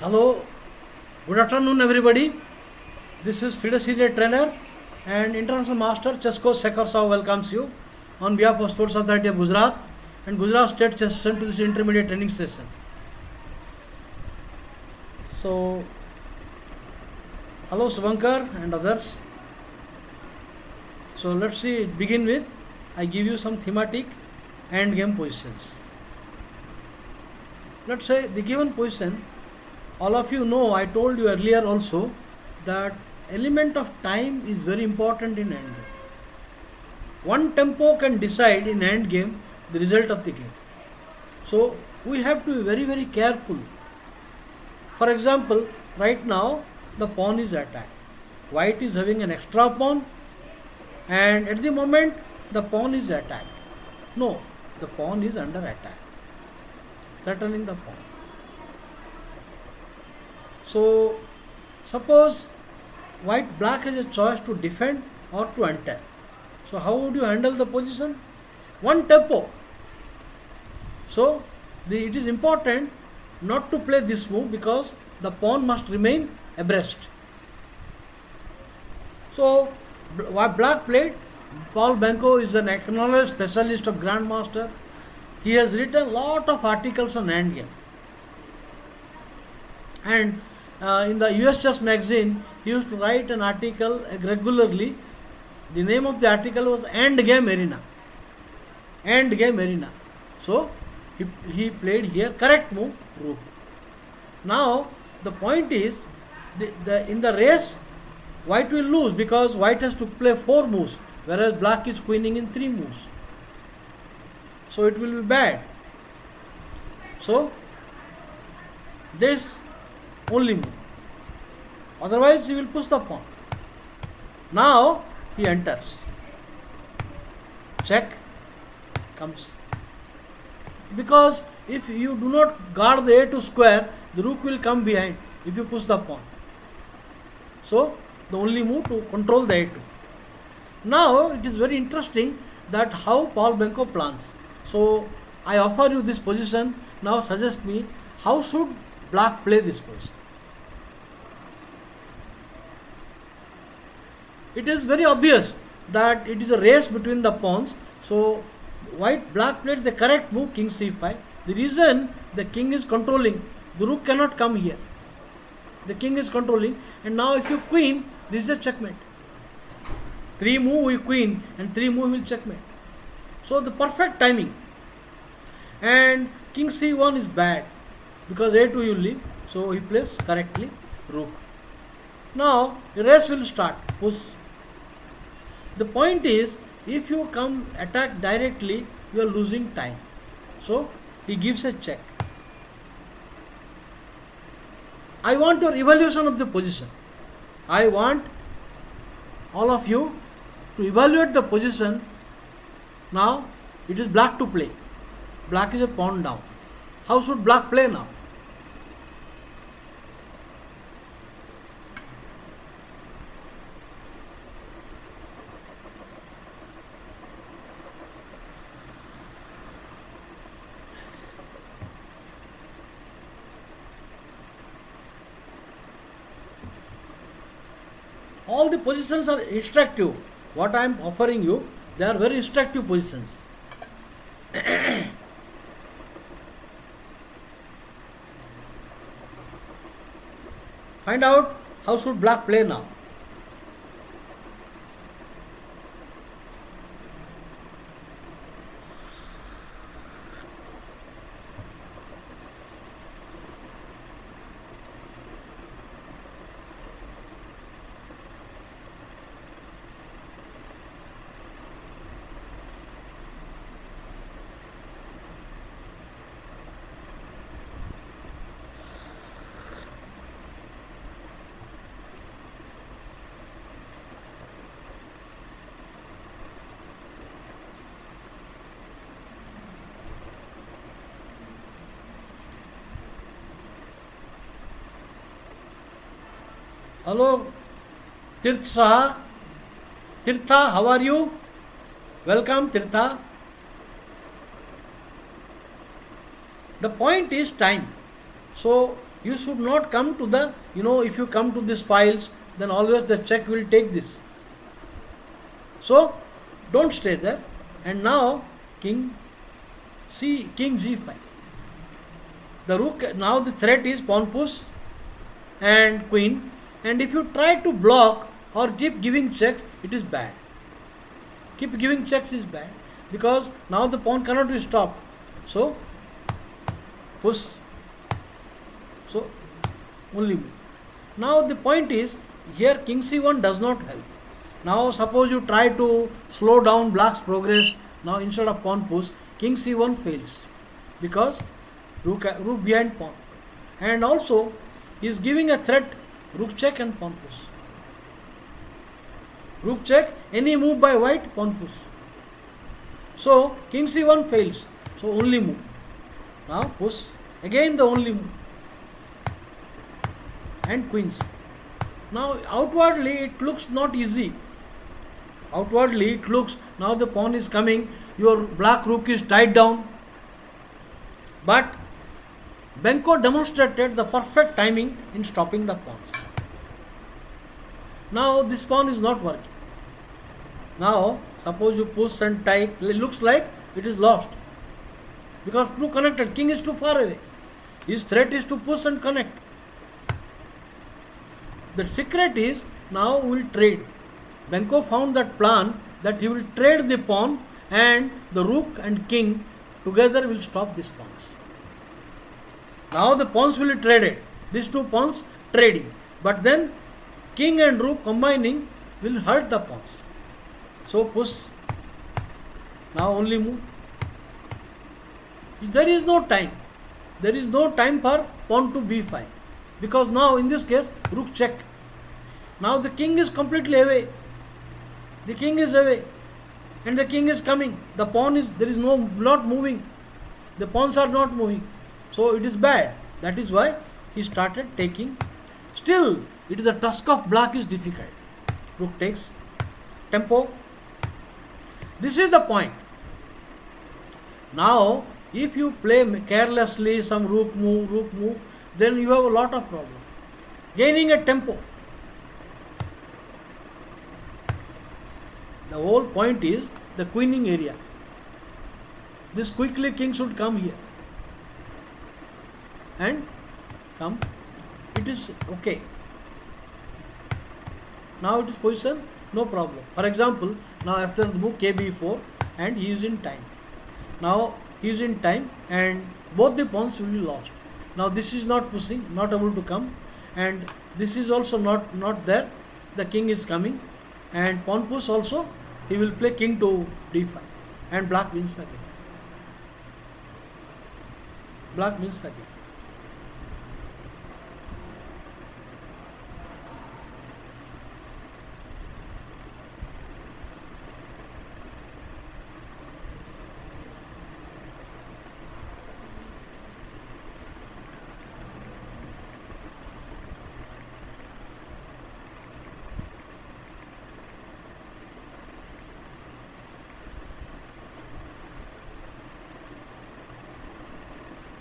Hello, good afternoon everybody. This is FIDE Senior Trainer and International Master Chess Coach Sekhar Sahu welcomes you on behalf of Sports Society of Gujarat and Gujarat State Chess Session to this intermediate training session. So, hello Subankar and others. So let's see, begin with, I give you some thematic end game positions. Let's say the given position, all of you know, I told you earlier also that element of time is very important in end game. One tempo can decide in end game the result of the game. So we have to be very careful. For example, right now the pawn is attacked. White is having an extra pawn and at the moment the pawn is attacked. No, the pawn is under attack, threatening the pawn. So suppose black has a choice to defend or to enter. So how would you handle the position? One tempo. So it is important not to play this move because the pawn must remain abreast. So what black played, Paul Benko is an acknowledged specialist of Grandmaster. He has written lot of articles on endgame. And in the US Chess magazine, he used to write an article regularly. The name of the article was Endgame Arena. Endgame Arena. So he played here correct move, rook. Now the point is, in the race, white will lose because white has to play 4 moves, whereas black is queening in 3 moves. So it will be bad. So this only move. Otherwise he will push the pawn. Now he enters. Check comes. Because if you do not guard the A2 square, the rook will come behind if you push the pawn. So the only move to control the A2. Now it is very interesting that how Paul Benko plans. So I offer you this position. Now suggest me how should black play this position. It is very obvious that it is a race between the pawns. So black played the correct move, king c5. The reason the king is controlling, the rook cannot come here. The king is controlling, and now if you queen, this is a checkmate. 3 move we queen and 3 move will checkmate. So the perfect timing. And king c1 is bad because a2 you leave. So he plays correctly rook. Now the race will start, push. The point is, if you come attack directly, you are losing time. So he gives a check. I want your evaluation of the position. I want all of you to evaluate the position. Now it is black to play. Black is a pawn down. How should black play now? All the positions are instructive. What I am offering you, they are very instructive positions. Find out how should black play now. Hello, Tirtha. Tirtha, how are you? Welcome, Tirtha. The point is time. So You should not come to the, if you come to these files, then always the check will take this. So don't stay there. And now king g5. The rook, now the threat is pawn push and queen. And if you try to block or keep giving checks, it is bad. Keep giving checks is bad, because now the pawn cannot be stopped. So push. So only move. Now the point is, here king c1 does not help. Now suppose you try to slow down black's progress. Now instead of pawn push, king c1 fails, because rook behind pawn. And also he is giving a threat, rook check and pawn push. Rook check, any move by white, pawn push. So king c1 fails. So only move. Now push. Again the only move. And queens. Now outwardly it looks not easy. Outwardly it looks, now the pawn is coming, your black rook is tied down. But Benko demonstrated the perfect timing in stopping the pawns. Now this pawn is not working. Now suppose you push and tie, it looks like it is lost, because too connected, king is too far away. His threat is to push and connect. The secret is, now we will trade. Benko found that plan, that he will trade the pawn, and the rook and king together will stop these pawns. Now the pawns will be traded. These two pawns trading. But then king and rook combining will hurt the pawns. So push. Now only move. There is no time. There is no time for pawn to b5. Because now in this case, rook check. Now the king is completely away. The king is away. And the king is coming. The pawn is, there is not moving. The pawns are not moving. So it is bad. That is why he started taking. Still, it is a task of black is difficult. Rook takes. Tempo. This is the point. Now, if you play carelessly some rook move, then you have a lot of problem. Gaining a tempo. The whole point is the queening area. This quickly king should come here. And come. It is okay. Now it is position, no problem. For example, now after the move kb4, and he is in time. Now he is in time and both the pawns will be lost. Now this is not pushing, not able to come, and this is also not there. The king is coming, and pawn push also, he will play king to d5, and black wins the game. Black wins the game.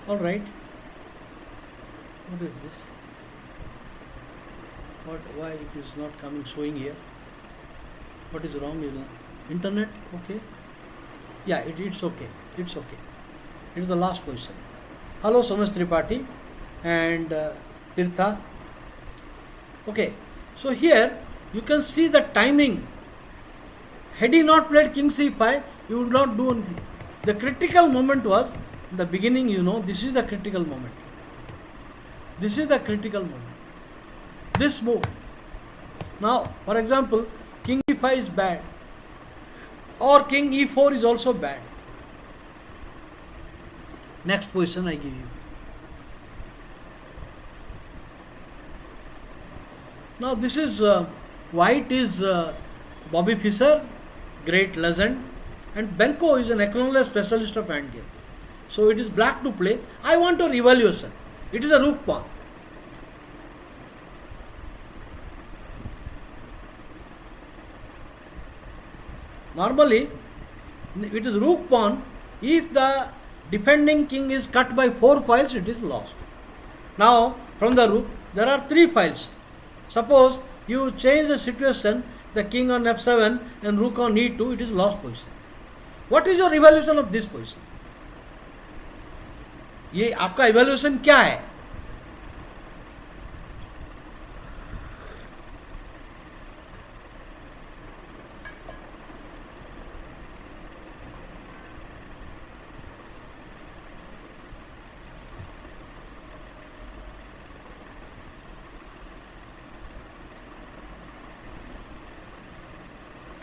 All right. What is this? Why it is not coming, showing here? What is wrong with the internet? Okay. Yeah, it's okay. It's okay. It is the last question. Hello, Somesh Tripathi and Tirtha. Okay. So here you can see the timing. Had he not played king c5, he would not do anything. The critical moment was the beginning, this is the critical moment. This is the critical moment. This move. Now, for example, king e5 is bad, or king e4 is also bad. Next position I give you. Now this is white is Bobby Fischer, great legend, and Benko is an acknowledged specialist of hand game. So it is black to play. I want a revaluation. It is a rook pawn. Normally, it is rook pawn. If the defending king is cut by 4 files, it is lost. Now, from the rook, there are 3 files. Suppose you change the situation, the king on f7 and rook on e2, it is lost position. What is your evaluation of this position? ये आपका evaluation क्या है?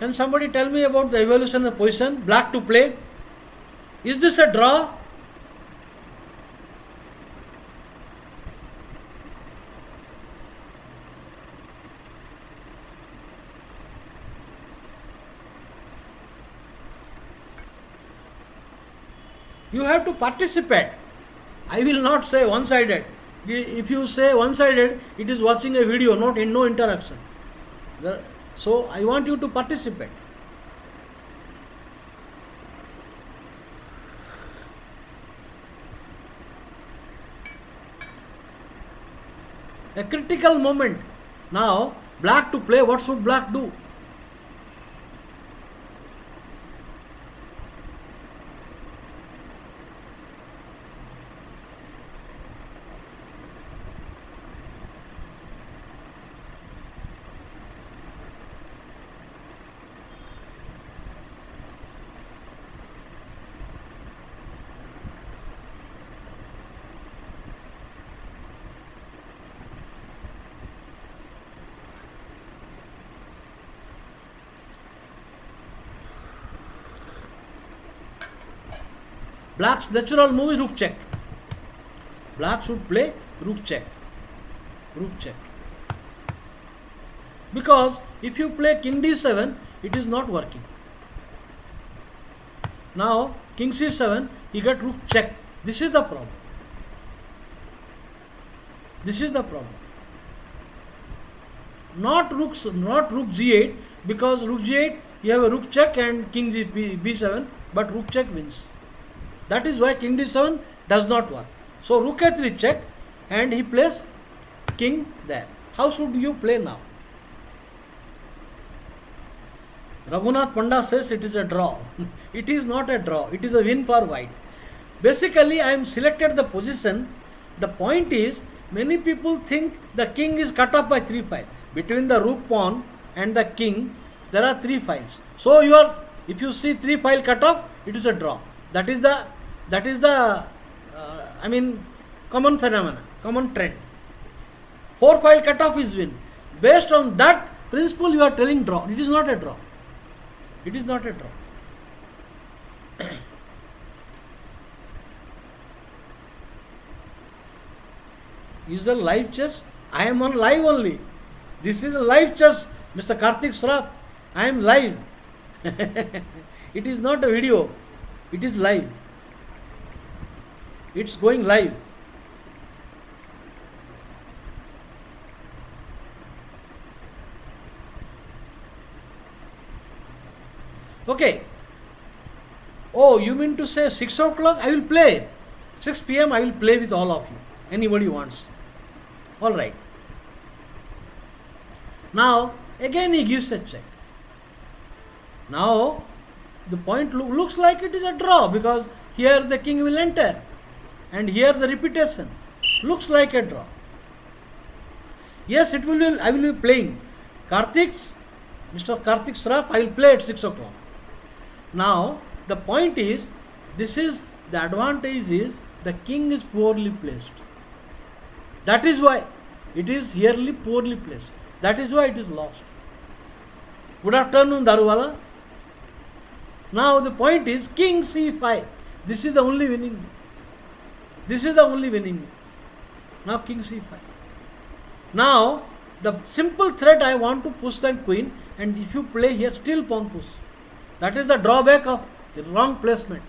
Can somebody tell me about the evaluation of the position? Black to play. Is this a draw? You have to participate. I will not say one-sided. If you say one-sided, it is watching a video, no interaction. So I want you to participate. A critical moment. Now, black to play, what should black do? Black's natural move is rook check. Black should play rook check. Rook check. Because if you play king d7, it is not working. Now king c7, he got rook check. This is the problem. This is the problem. Not rook g8, because rook g8 you have a rook check and king b7, but rook check wins. That is why king d7 does not work. So rook a3 check and he plays king there. How should you play now? Raghunath Panda says it is a draw. It is not a draw. It is a win for white. Basically, I am selected the position. The point is, many people think the king is cut off by 3 files. Between the rook pawn and the king, there are 3 files. So if you see 3 file cut off, it is a draw. That is the common phenomena, common trend. 4 file cut off is win. Based on that principle, you are telling draw. It is not a draw. It is not a draw. Is there live chess? I am on live only. This is a live chess, Mr. Karthik Sraf. I am live. It is not a video. It is live. It's going live. Okay. Oh, you mean to say 6 o'clock? I will play. 6 p.m. I will play with all of you. Anybody wants. Alright. Now, again he gives a check. Now, the point looks like it is a draw, because here the king will enter. And here the repetition. Looks like a draw. Yes, it will be, I will be playing. Mr. Karthik Sraf, I will play at 6 o'clock. Now, the point is, the advantage is, the king is poorly placed. That is why it is here poorly placed. That is why it is lost. Good afternoon, Daruwala. Now the point is king c5. This is the only winning move. This is the only winning move. Now king c5. Now the simple threat, I want to push that queen, and if you play here, still pawn push. That is the drawback of the wrong placement.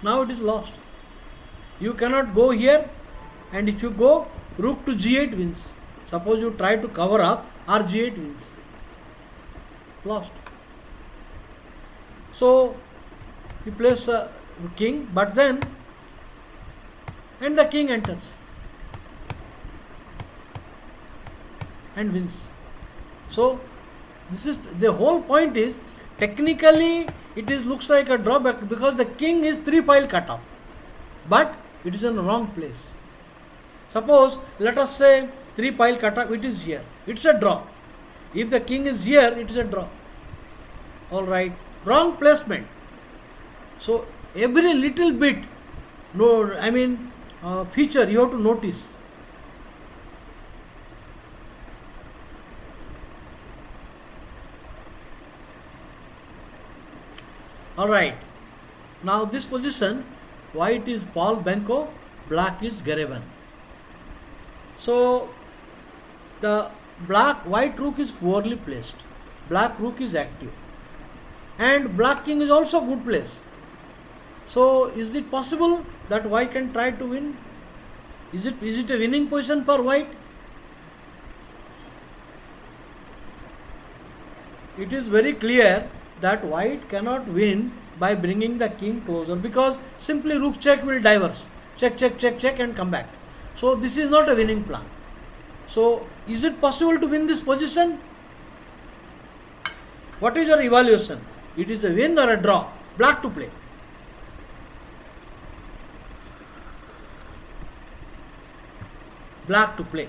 Now it is lost. You cannot go here, and if you go, rook to g8 wins. Suppose you try to cover up, rg8 wins. Lost. So he plays king, but then, and the king enters. and wins. So this is the whole point is technically it is looks like a drawback because the king is 3 pile cut off, but it is in the wrong place. Suppose let us say 3 pile cut off, it is here, it's a draw. If the king is here, it is a draw. All right, wrong placement. So every little bit, no, I mean feature you have to notice. All right. Now this position, white is Paul Benko, black is Garevan. So the white rook is poorly placed. Black rook is active, and black king is also good place. So is it possible that white can try to win? Is it a winning position for white? It is very clear that white cannot win by bringing the king closer, because simply rook check will diverse. Check, check, check, check and come back. So this is not a winning plan. So is it possible to win this position? What is your evaluation? It is a win or a draw? Black to play. Black to play.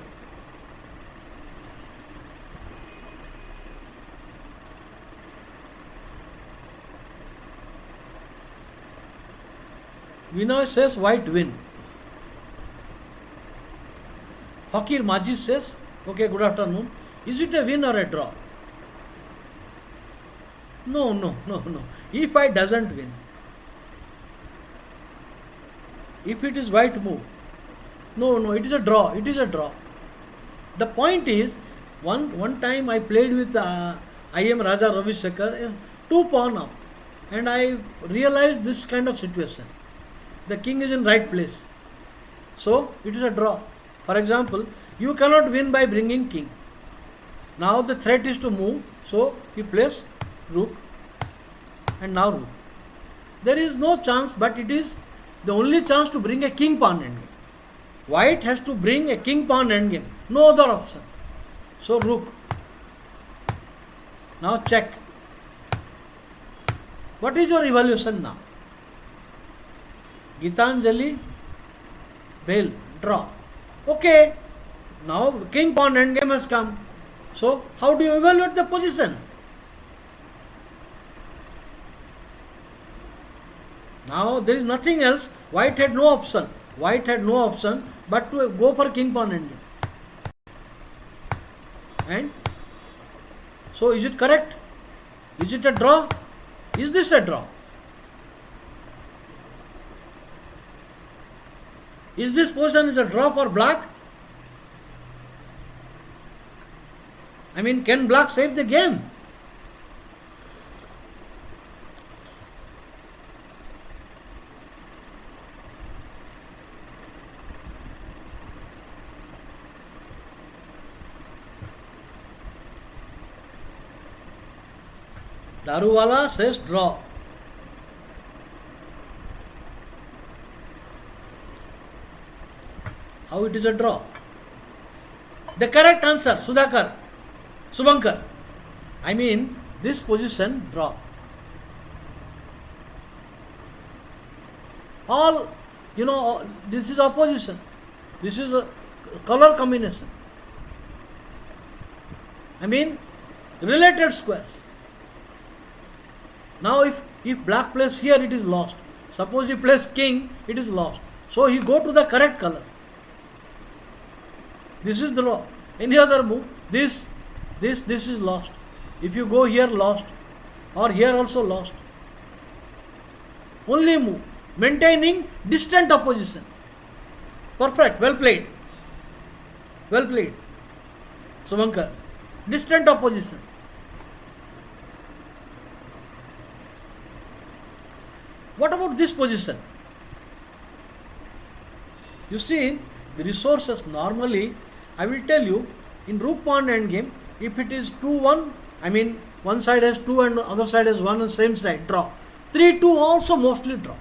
Vinay says white win. Fakir Majid says, okay, good afternoon. Is it a win or a draw? No, no, no, no. If white doesn't win, if it is white move, no, no, it is a draw. It is a draw. The point is, one time I played with I am Raja Ravi Sekhar, 2 pawn up, and I realized this kind of situation. The king is in right place, so it is a draw. For example, you cannot win by bringing king. Now the threat is to move, so he plays rook, and now rook. There is no chance, but it is the only chance to bring a king pawn endgame. White has to bring a king pawn endgame, no other option. So rook. Now check. What is your evaluation now? Gitanjali, Bell, draw. Okay, now king pawn endgame has come. So how do you evaluate the position? Now there is nothing else. White had no option. White had no option but to go for king pawn endgame. And so is it correct? Is it a draw? Is this a draw? Is this position is a draw for black? I mean, can black save the game? Daruwala says draw. How it is a draw? The correct answer, Sudhakar, Subhankar. I mean, this position draw. All, this is opposition. This is a color combination. I mean, related squares. Now if black plays here, it is lost. Suppose he plays king, it is lost. So he go to the correct color. This is the law. Any other move, this is lost. If you go here, lost. Or here also lost. Only move. Maintaining distant opposition. Perfect. Well played. Well played. Subhankar. Distant opposition. What about this position? You see, the resources normally, I will tell you, in rook pawn endgame, if it is 2-1, I mean one side has 2 and other side has 1 and same side, draw. 3-2 also mostly draw.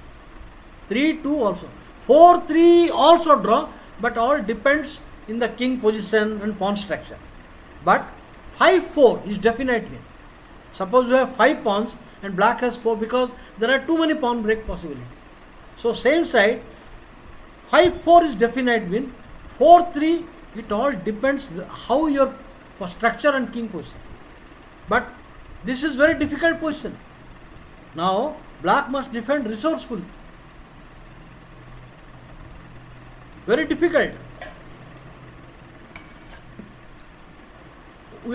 3-2 also. 4-3 also draw, but all depends in the king position and pawn structure. But 5-4 is definite win. Suppose you have 5 pawns and black has 4, because there are too many pawn break possibility. So same side, 5-4 is definite win. 4-3, it all depends how your structure and king position. But this is very difficult position. Now black must defend resourcefully. Very difficult.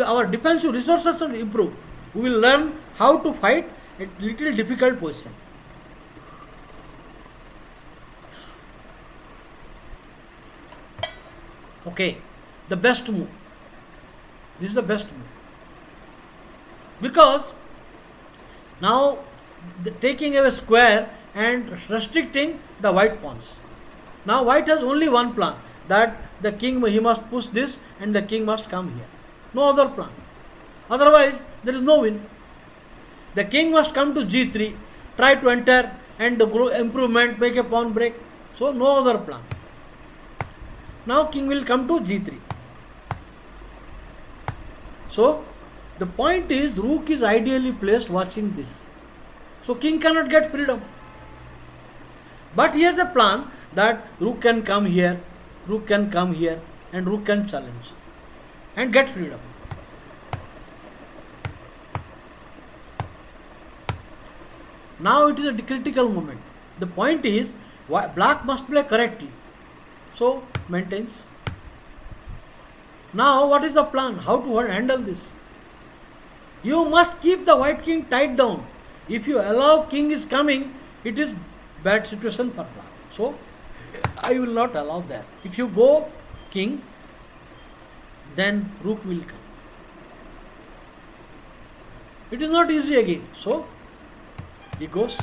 Our defensive resources will improve. We will learn how to fight a little difficult position. Okay, the best move. This is the best move. Because now taking away square and restricting the white pawns. Now white has only one plan, that the king, he must push this and the king must come here. No other plan. Otherwise there is no win. The king must come to g3, try to enter and improvement, make a pawn break. So no other plan. Now king will come to g3. So the point is, rook is ideally placed watching this. So king cannot get freedom. But he has a plan that rook can come here, rook can come here, and rook can challenge and get freedom. Now it is a critical moment. The point is, black must play correctly. So maintains. Now what is the plan? How to handle this? You must keep the white king tied down. If you allow king is coming, it is bad situation for black. So I will not allow that. If you go king, then rook will come. It is not easy again. So he goes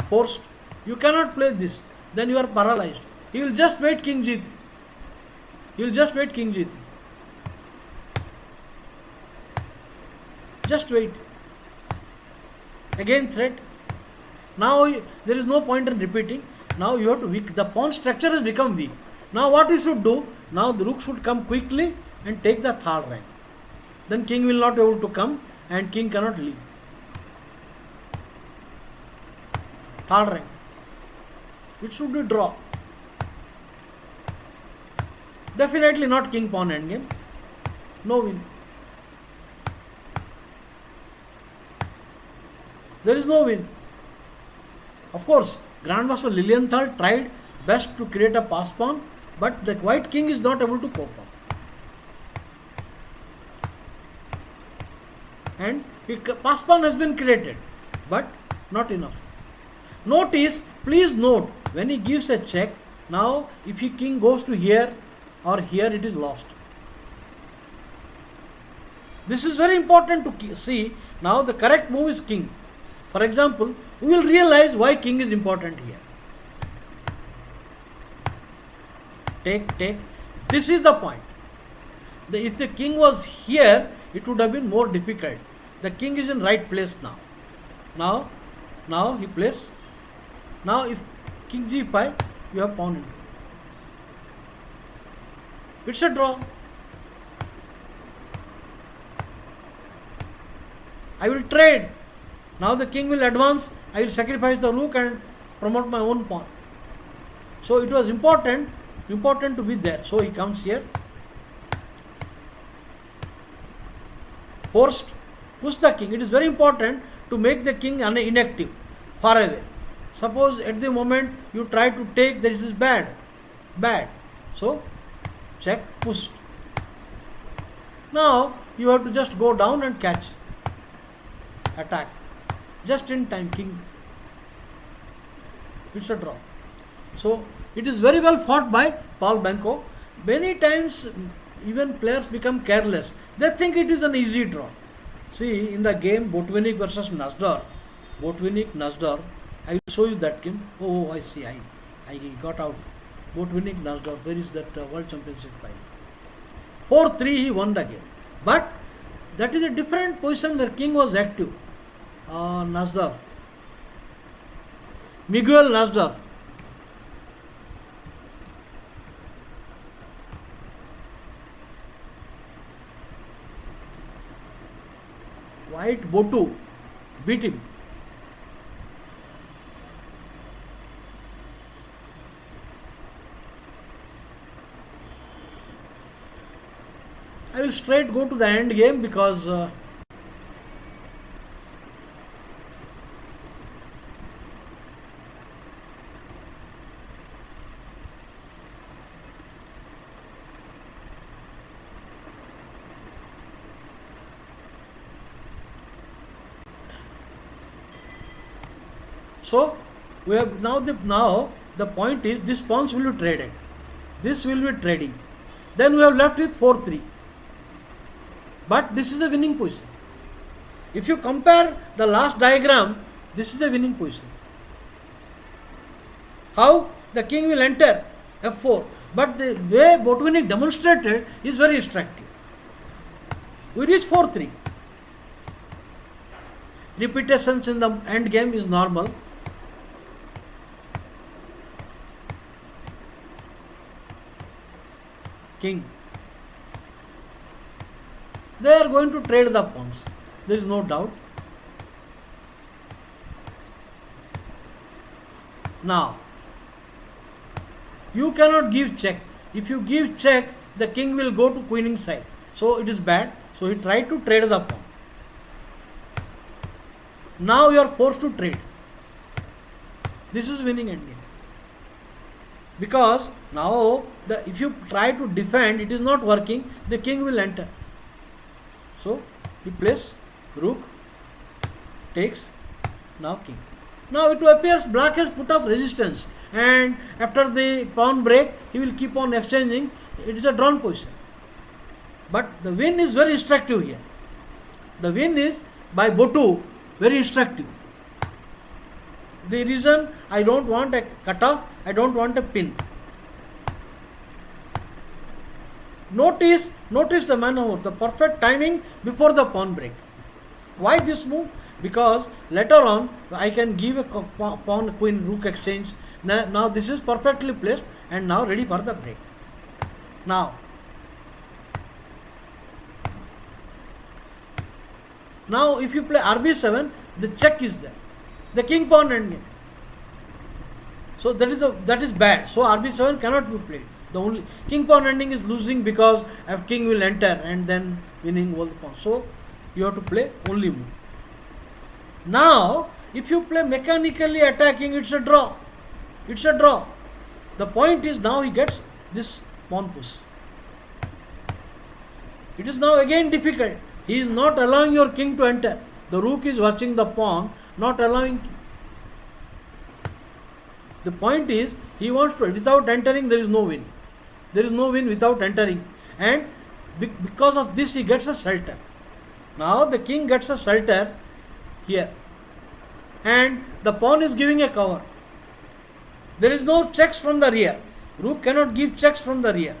forced. You cannot play this. Then you are paralyzed. He will just wait king g3. He will just wait king g3. Just wait. Again threat. Now there is no point in repeating. Now you have to weak. The pawn structure has become weak. Now what you should do? Now the rook should come quickly and take the third rank. Then king will not be able to come and king cannot leave. Third rank. It should be draw. Definitely not king pawn endgame. No win. There is no win. Of course, Grandmaster Lilienthal tried best to create a pass pawn, but the white king is not able to cope up. And pass pawn has been created, but not enough. Notice, please note, when he gives a check, now if he king goes to here or here, it is lost. This is very important to see. Now the correct move is king. For example, we will realize why king is important here. Take. This is the point. If the king was here, it would have been more difficult. The king is in right place now. Now he plays. Now if king g5, you have pawn into. It's a draw. I will trade. Now the king will advance. I will sacrifice the rook and promote my own pawn. So it was important to be there. So he comes here. Forced. Push the king. It is very important to make the king inactive, far away. Suppose at the moment you try to take, this is bad. So check, pushed. Now you have to just go down and catch. Attack. Just in time, king. It's a draw. So it is very well fought by Paul Banco. Many times even players become careless. They think it is an easy draw. See, in the game Botvinnik versus Nasdor, I will show you that game. Oh, I see. I got out. Botvinnik Nasdor. Where is that World Championship final? 4-3 he won the game. But that is a different position where king was active. Nasdor. Miguel Nasdor. White Botu beat him. I will straight go to the end game because so we have now the point is this pawns will be traded. This will be trading. Then we have left with 4-3. But this is a winning position. If you compare the last diagram, this is a winning position. How? The king will enter f4. But the way Botvinnik demonstrated is very instructive. We reach 4-3. Repetitions in the end game is normal. King. They are going to trade the pawns. There is no doubt. Now, you cannot give check. If you give check, the king will go to queening side. So it is bad. So he tried to trade the pawn. Now you are forced to trade. This is winning endgame. Because now if you try to defend, it is not working, the king will enter. So he plays rook, takes, now king. Now it appears black has put up resistance, and after the pawn break he will keep on exchanging. It is a drawn position. But the win is very instructive here. The win is by Botu very instructive. The reason I don't want a cutoff, I don't want a pin. Notice the maneuver, the perfect timing before the pawn break. Why this move? Because later on I can give a pawn queen rook exchange. Now this is perfectly placed and now ready for the break. Now if you play RB7, the check is there. The king pawn endgame. So that is bad. So RB7 cannot be played. The only king pawn ending is losing because a king will enter and then winning all the pawns. So you have to play only move. Now if you play mechanically attacking, it's a draw. It's a draw. The point is now he gets this pawn push. It is now again difficult. He is not allowing your king to enter. The rook is watching the pawn, not allowing. The point is he wants to, without entering there is no win. There is no win without entering, and because of this he gets a shelter. Now the king gets a shelter here and the pawn is giving a cover. There is no checks from the rear. Rook cannot give checks from the rear.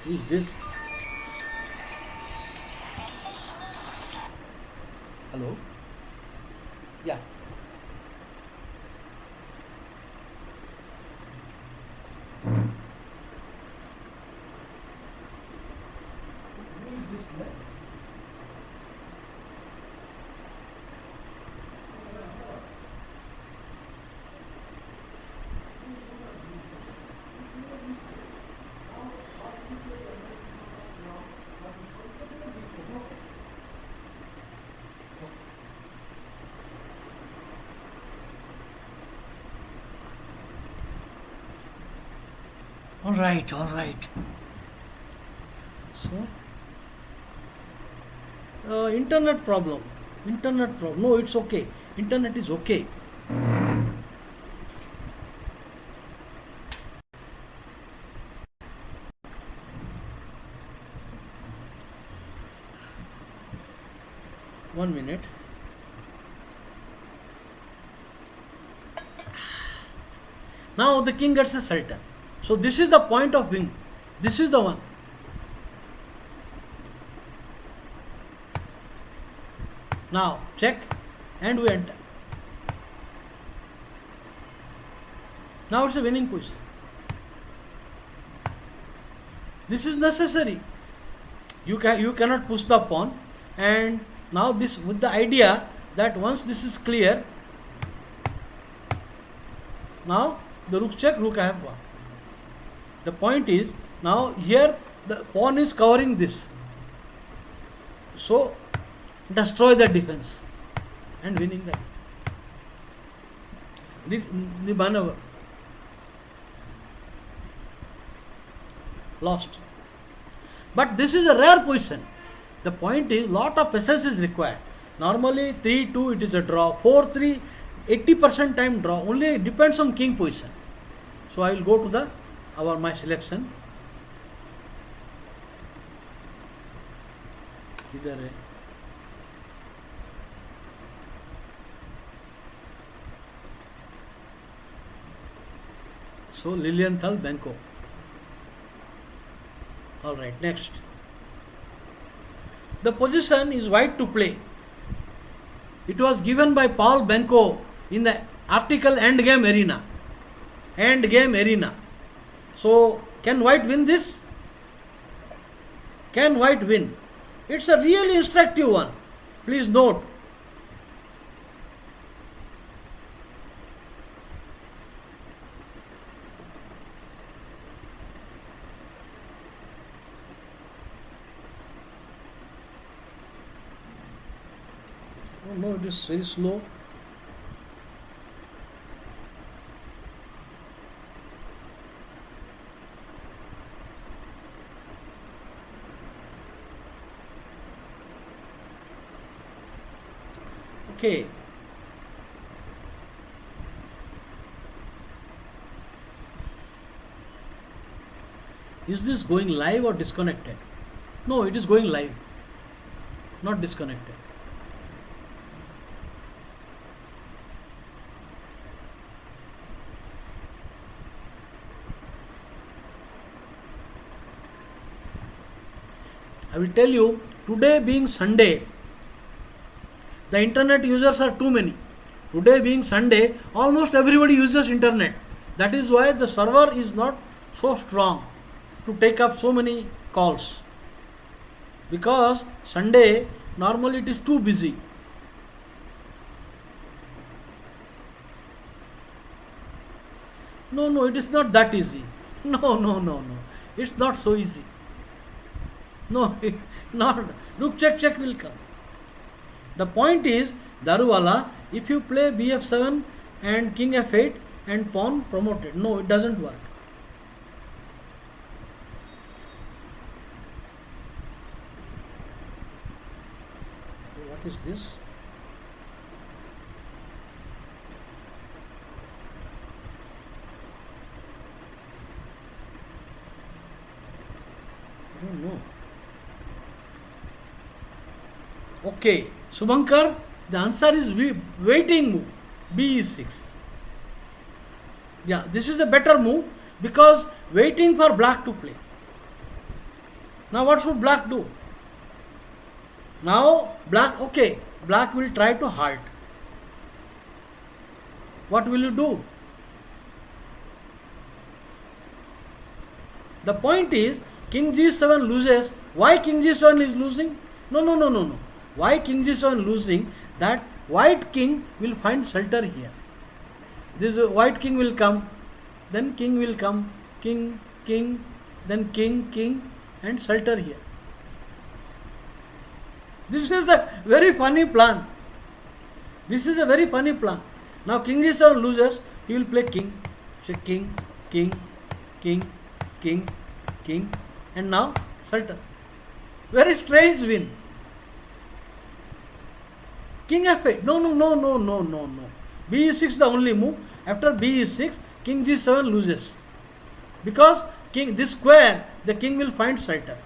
Who is this? Hello? Yeah. All right. So, internet problem. No, it's okay. Internet is okay. One minute. Now the king gets a shelter. So this is the point of win. This is the one. Now check and we enter. Now it's a winning position. This is necessary. You cannot push the pawn. And now this with the idea that once this is clear, now the rook check, rook I have got. The point is, now here the pawn is covering this. So destroy the defense and winning the maneuver. Lost. But this is a rare position. The point is, lot of patience is required. Normally 3-2 it is a draw, 4-3 80% time draw. Only it depends on king position. So I will go to the my selection. किधर है? So Lilienthal Benko. All right, next. The position is white to play. It was given by Paul Benko in the article Endgame Arena. Endgame Arena. So can white win this? Can white win? It's a really instructive one. Please note. Oh no, it is very slow. Okay. Is this going live or disconnected? No, it is going live, not disconnected. I will tell you, today being Sunday, the internet users are too many. Today being Sunday, almost everybody uses internet. That is why the server is not so strong to take up so many calls. Because Sunday, normally it is too busy. No, it is not that easy. No. It's not so easy. No, not. Rook check will come. The point is, Daruwala, if you play bf7 and king f8 and pawn promoted. No, it doesn't work. What is this? I don't know. Okay, Subhankar, the answer is waiting move, b is 6. Yeah, this is a better move because waiting for black to play. Now what should black do? Now black will try to halt. What will you do? The point is, king g7 loses. Why king g7 is losing? No. Why king g7 losing? That white king will find shelter here. This white king will come, then king will come, king, then king, and shelter here. This is a very funny plan. Now king g7 loses, he will play king, check king, and now shelter. Very strange win. King f8. No. B is 6 the only move. After B is 6, king g7 loses. Because king this square, the king will find shelter.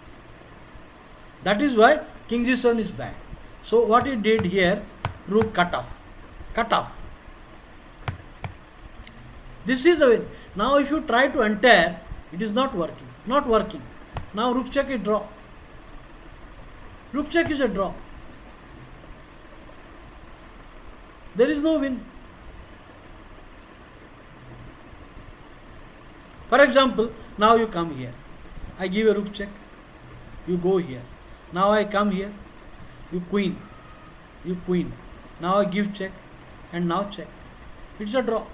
That is why king g7 is bad. So what he did here, rook cut off. This is the win. Now if you try to enter, it is not working. Now rook check is draw. Rook check is a draw. There is no win. For example, now you come here. I give a rook check. You go here. Now I come here. You queen. You queen. Now I give check and now check. It's a draw.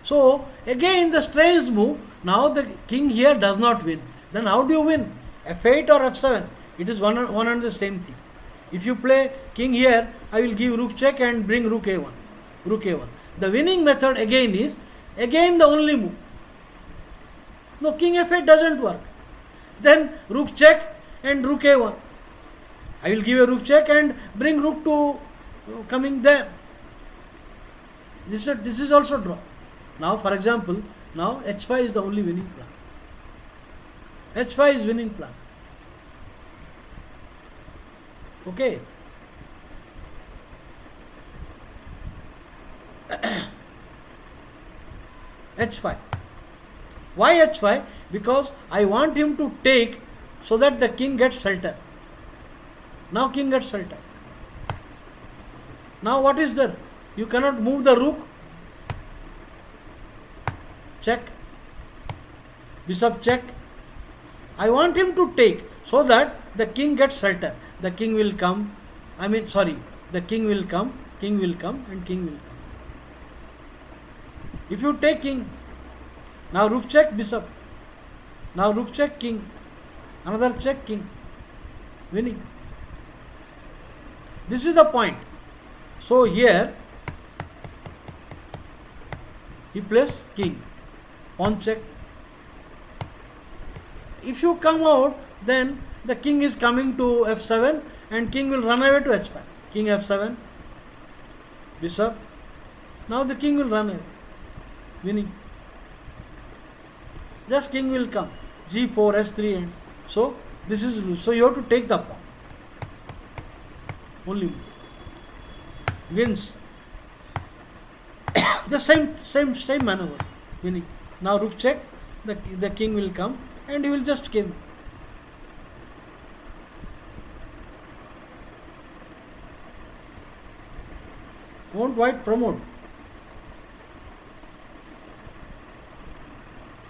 So again the strange move. Now the king here does not win. Then how do you win? F8 or F7? It is one and the same thing. If you play king here, I will give rook check and bring rook A1. Rook A1. The winning method again is again the only move. No, king F8 doesn't work. Then rook check and rook A1. I will give a rook check and bring rook to coming there. This is also draw. Now for example, now H5 is the only winning plan. H5 is winning plan. Okay. H5. Why H5? Because I want him to take so that the king gets shelter. Now king gets shelter. Now what is there? You cannot move the rook. Check. Bishop check. I want him to take so that the king gets shelter. The king will come. The king will come, and king will come. If you take king, now rook check bishop. Now rook check king. Another check king. Winning. This is the point. So here he plays king. Pawn check. If you come out, then the king is coming to F7 and king will run away to H5. King F7. Bishop. Now the king will run away. Winning. Just king will come. G4, S3 and so this is loose. So you have to take the pawn. Only wins. The same maneuver. Winning. Now rook check. The king will come and he will just come. Won't white promote?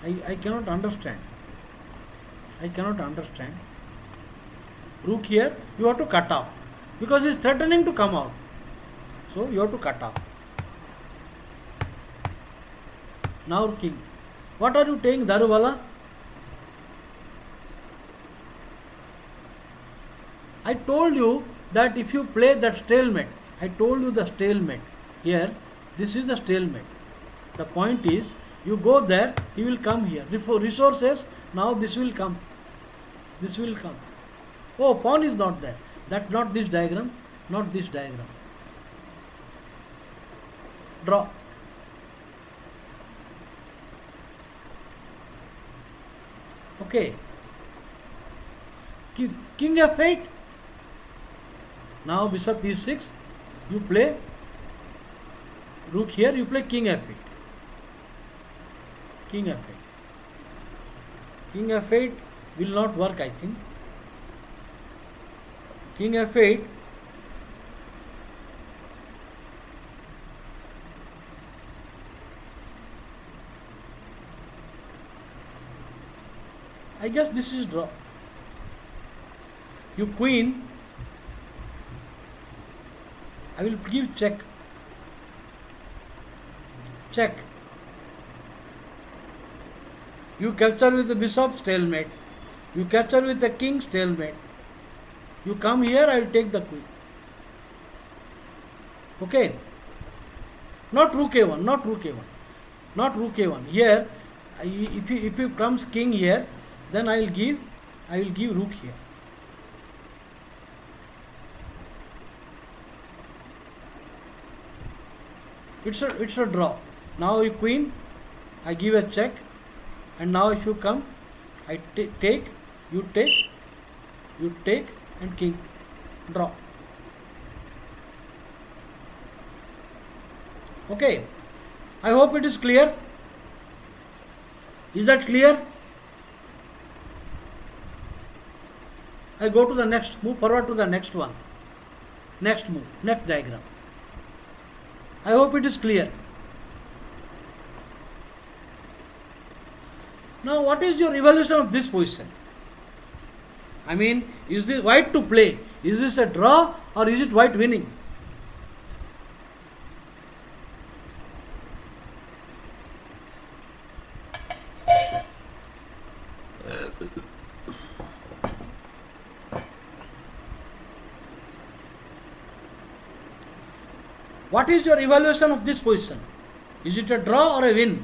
I cannot understand. Rook here, you have to cut off. Because he is threatening to come out. So you have to cut off. Now king. What are you taking, Daruwala? I told you that if you play that stalemate, I told you the stalemate. Here, this is the stalemate. The point is, you go there, he will come here. Resources, now this will come. This will come. Oh, pawn is not there. That not this diagram, not this diagram. Draw. Okay. King F8. Now bishop E6. You play rook here. You play king F8. King F8. King F8 will not work, I think. King F8. I guess this is draw. You queen. I will give check. Check. You capture with the bishop, stalemate. You capture with the king, stalemate. You come here, I will take the queen. Okay. Not rook A1, not rook A1. Not rook A1. Here, if you comes king here, then I will give rook here. It's a draw. Now you queen, I give a check, and now if you come, I take, you take, and king. Draw. Okay. I hope it is clear. Is that clear? I go to the next, move forward to the next one. Next move, next diagram. I hope it is clear. Now what is your evaluation of this position? I mean, is this white to play? is this a draw or is it white winning? What is your evaluation of this position? Is it a draw or a win?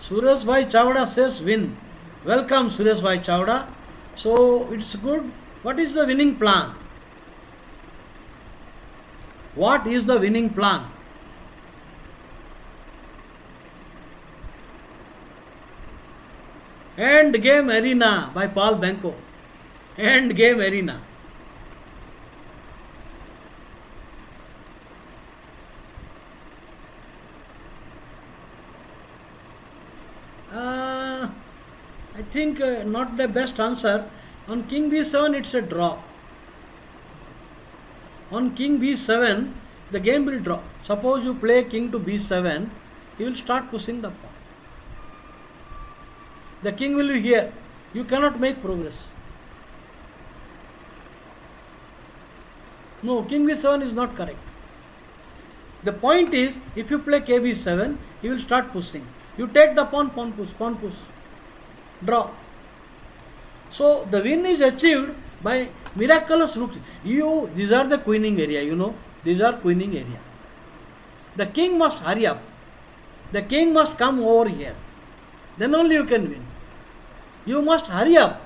Suresh Bhai Chavda says win. Welcome Suresh Bhai Chavda. So it's good. What is the winning plan? What is the winning plan? End Game Arena by Paul Benko. End Game Arena. I think not the best answer. On King B7 it's a draw. On King B7 the game will draw. Suppose you play King to B7, he will start pushing the pawn. The king will be here. You cannot make progress. No, King B7 is not correct. The point is, if you play KB7, he will start pushing. You take the pawn, pawn push, draw. So the win is achieved by miraculous rooks. These are the queening area, these are queening area. The king must hurry up. The king must come over here. Then only you can win. You must hurry up.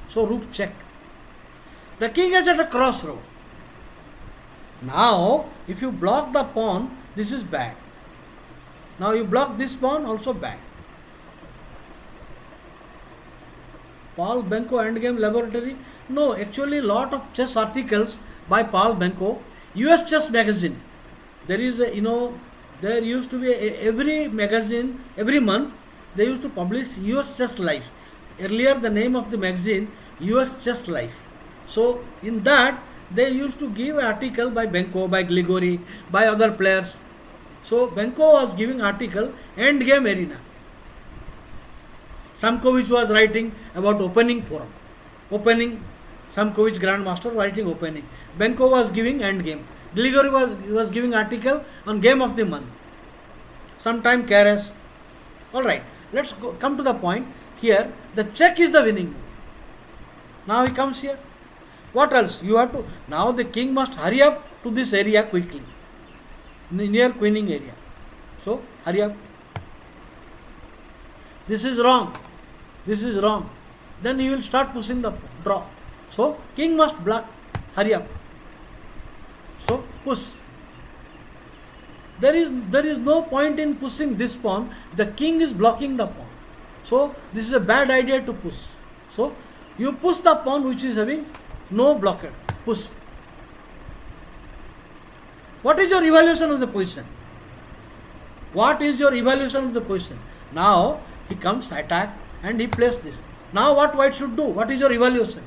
So rook check. The king is at a crossroad. Now, if you block the pawn, this is bad. Now you block this pawn, also bad. Paul Benko Endgame Laboratory? No, actually lot of chess articles by Paul Benko. US Chess Magazine. There is there used to be every magazine, every month, they used to publish US Chess Life. Earlier the name of the magazine, US Chess Life. So in that, they used to give an article by Benko, by Grigori, by other players. So Benko was giving article Endgame Arena. Samkovich was writing about opening forum. Opening, Samkovich Grandmaster writing opening. Benko was giving endgame. Grigori was giving article on game of the month. Sometime Keres. Alright, let's come to the point. Here, the check is the winning move. Now he comes here. What else? You have to, now the king must hurry up to this area quickly. Near queening area. So, hurry up. This is wrong. This is wrong. Then he will start pushing the draw. So, king must block. Hurry up. So, push. There is no point in pushing this pawn. The king is blocking the pawn. So, this is a bad idea to push. So, you push the pawn which is having no blockade. Push. What is your evaluation of the position? What is your evaluation of the position? Now, he comes, attack, and he plays this. Now, what white should do? What is your evaluation?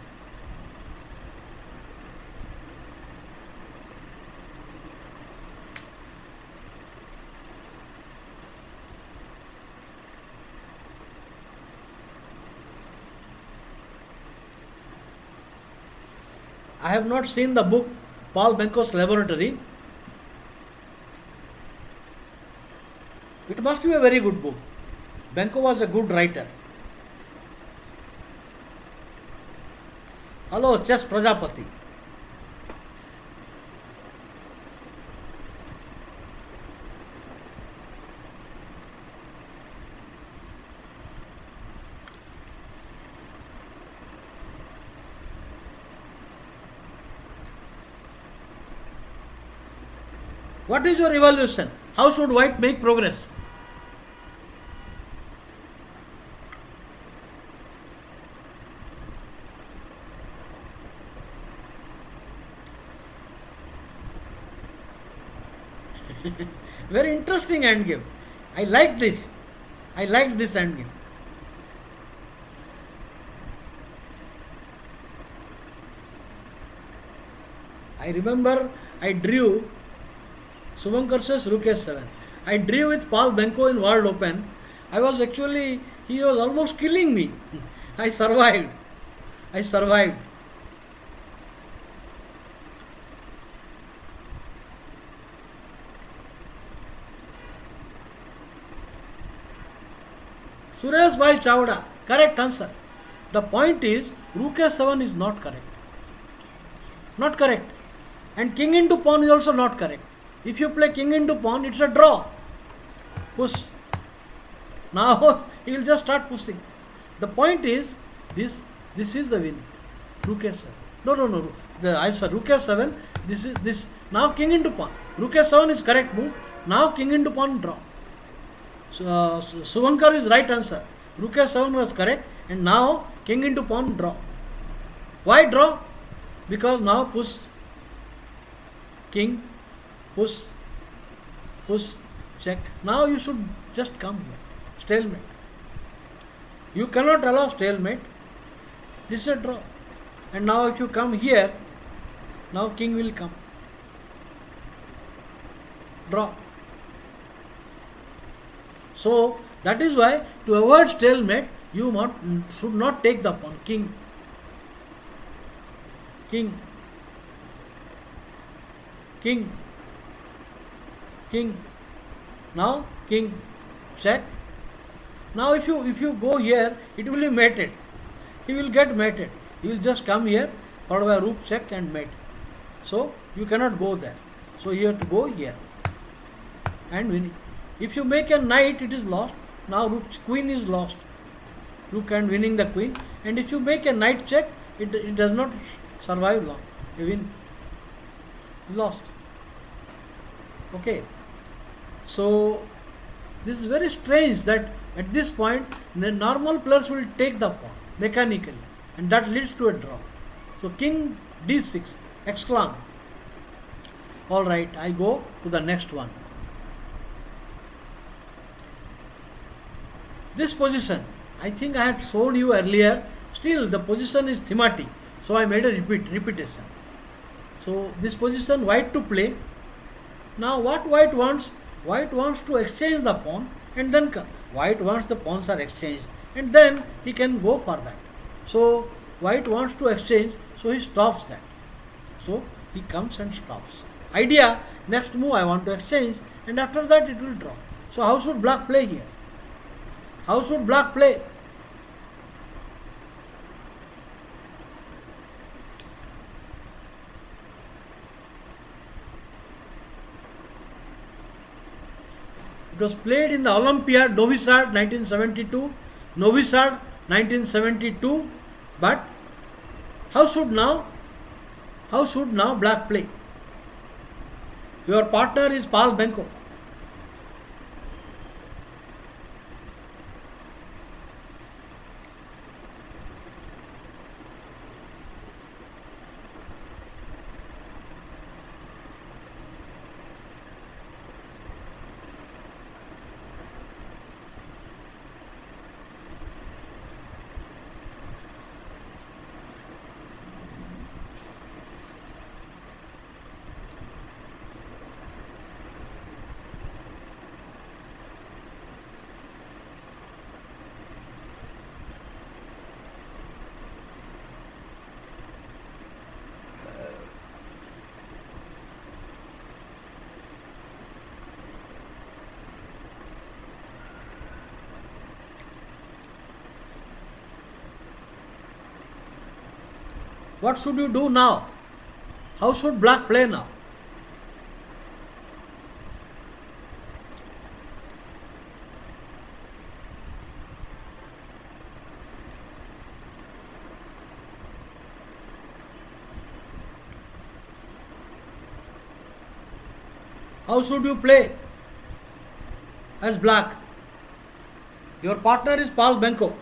I have not seen the book Paul Benko's Laboratory. It must be a very good book. Benko was a good writer. Hello, Chess Prajapati. What is your evaluation? How should white make progress? Very interesting endgame. I like this. I like this endgame. I remember I drew Subankar says Rook S7. I drew with Paul Benko in World Open. I was actually, he was almost killing me. I survived. I survived. Suresh Bhai Chawda, correct answer. The point is, Rook S7 is not correct. Not correct. And King into Pawn is also not correct. If you play King into Pawn, it's a draw. Push. Now he will just start pushing. The point is, this is the win. Rook S7. No. I said Rook S7. This is this. Now King into Pawn. Rook S7 is correct move. Now King into Pawn draw. So, Subankar is right answer. Rook S7 was correct, and now King into Pawn draw. Why draw? Because now push King, push, check. Now you should just come here. Stalemate. You cannot allow stalemate. This is a draw. And now if you come here, now King will come. Draw. So that is why to avoid stalemate, you should not take the pawn. King. Now King, check. Now if you go here, it will be mated. He will get mated. He will just come here, followed by rook check and mate. So you cannot go there. So you have to go here and winning. If you make a knight, it is lost. Now rook queen is lost. Rook and winning the queen. And if you make a knight check, it does not survive long. You win. Lost. Okay. So this is very strange that at this point the normal players will take the pawn mechanically, and that leads to a draw. So King D6 exclam. All right, I go to the next one. This position, I think I had shown you earlier. Still, the position is thematic, so I made a repetition. So this position, white to play. Now what white wants? White wants to exchange the pawn, and then white wants the pawns are exchanged, and then he can go for that. So white wants to exchange, so he stops that. So he comes and stops. Idea, next move I want to exchange, and after that it will draw. So how should black play here? How should black play? It was played in the Olympiad, Novi Sad 1972, Novi Sad 1972. But how should now black play? Your partner is Paul Benko. What should you do now? How should black play now? How should you play as black? Your partner is Paul Benko.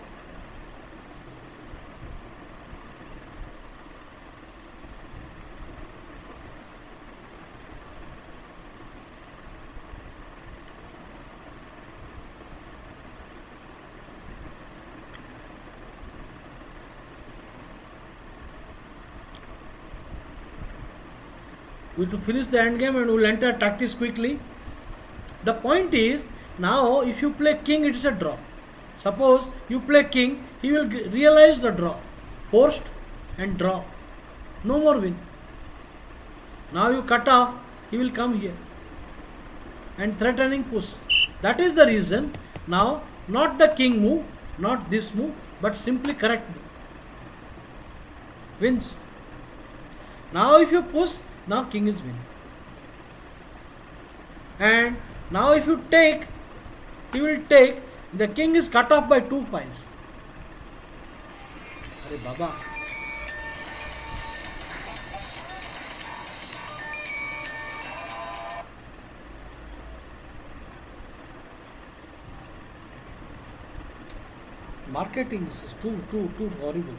We will finish the end game and we will enter tactics quickly. The point is, now if you play king, it is a draw. Suppose you play king, he will realize the draw. Forced and draw. No more win. Now you cut off, he will come here. And threatening push. That is the reason now not the king move, not this move, but simply correct move. Wins. Now if you push, now king is winning. And now if you take, he will take, the king is cut off by 2 files. Arey Baba. Marketing is too horrible.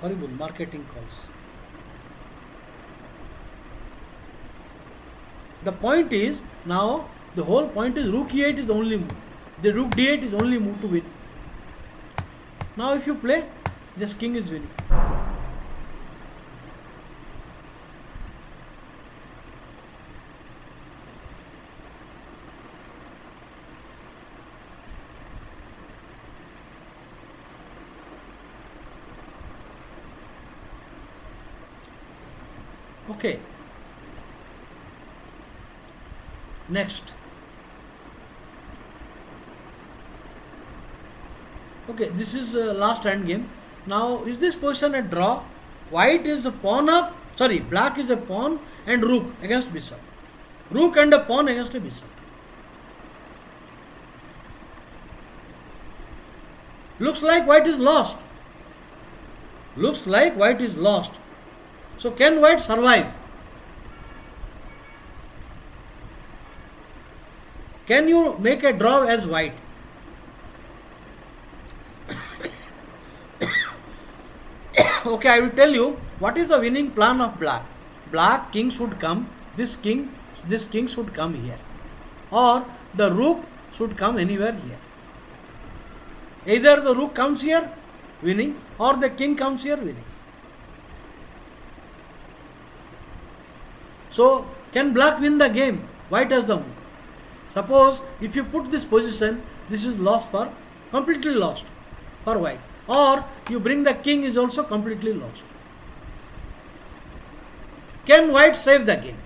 Horrible marketing calls. The point is, now the whole point is rook e8 is the only move. The rook d8 is only move to win. Now if you play, just king is winning. Okay. Next. Okay, this is last end game. Now, is this position a draw? White is a pawn up, sorry, black is a pawn and rook against bishop. Rook and a pawn against a bishop. Looks like white is lost. Looks like white is lost. So, can white survive? Can you make a draw as white? Okay, I will tell you what is the winning plan of black. Black king should come, this king should come here. Or the rook should come anywhere here. Either the rook comes here, winning, or the king comes here, winning. So, can black win the game? White has the move. Suppose if you put this position, this is lost for, completely lost for white. Or you bring the king is also completely lost. Can white save the game?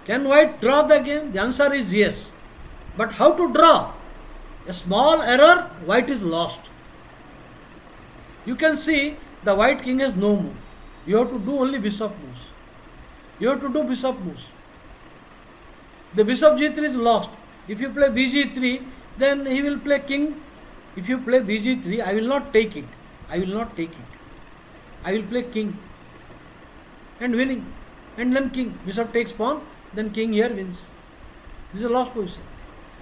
Can white draw the game? The answer is yes. But how to draw? A small error, white is lost. You can see the white king has no move. You have to do only bishop moves. You have to do bishop moves. The bishop g3 is lost. If you play bg3, then he will play king. If you play bg3, I will not take it. I will not take it. I will play king. And winning. And then king. Bishop takes pawn. Then king here wins. This is a lost position.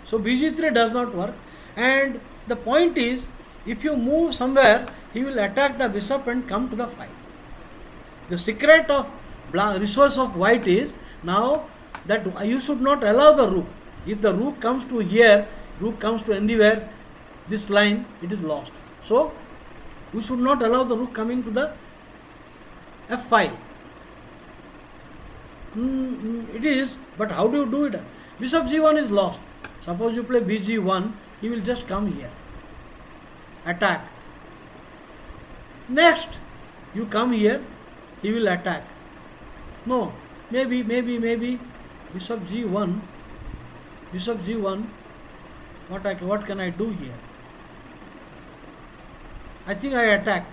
So bg3 does not work. And the point is, if you move somewhere, he will attack the bishop and come to the file. The secret of resource of white is now that you should not allow the rook. If the rook comes to here, rook comes to anywhere, this line, it is lost. So we should not allow the rook coming to the f file. It is, but how do you do it? Bishop g1 is lost. Suppose you play bg1, he will just come here. Attack. Next, you come here, he will attack. No, maybe bishop g1. What can I do here? I think I attack.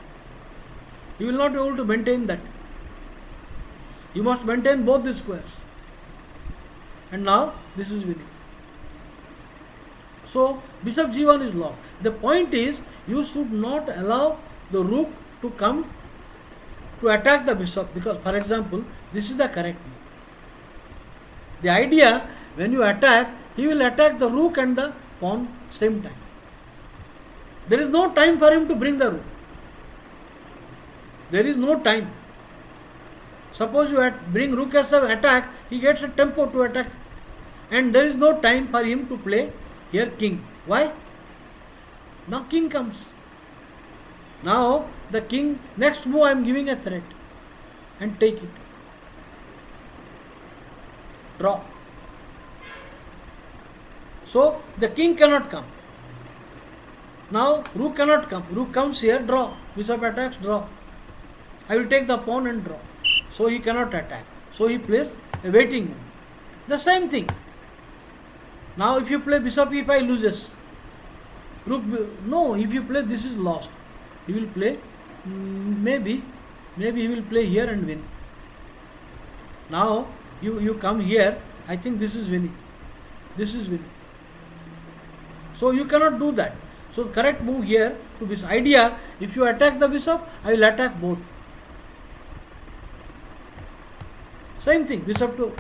He will not be able to maintain that. He must maintain both the squares. And now this is winning. So bishop g1 is lost. The point is, you should not allow the rook to come to attack the bishop, because, for example, this is the correct move. The idea, when you attack, he will attack the rook and the pawn same time. There is no time for him to bring the rook. There is no time. Suppose you bring rook s7 attack, he gets a tempo to attack. And there is no time for him to play here king. Why? Now king comes. Now the king, next move I am giving a threat. And take it. Draw. So the king cannot come. Now rook cannot come. Rook comes here, draw. Bishop attacks, draw. I will take the pawn and draw. So he cannot attack. So he plays a waiting move. The same thing. Now if you play bishop e5, loses. Rook, no, if you play this is lost. He will play, maybe he will play here and win. Now you come here, I think this is winning. This is winning. So you cannot do that. So the correct move here to this idea, if you attack the bishop, I will attack both. Same thing, bishop 2.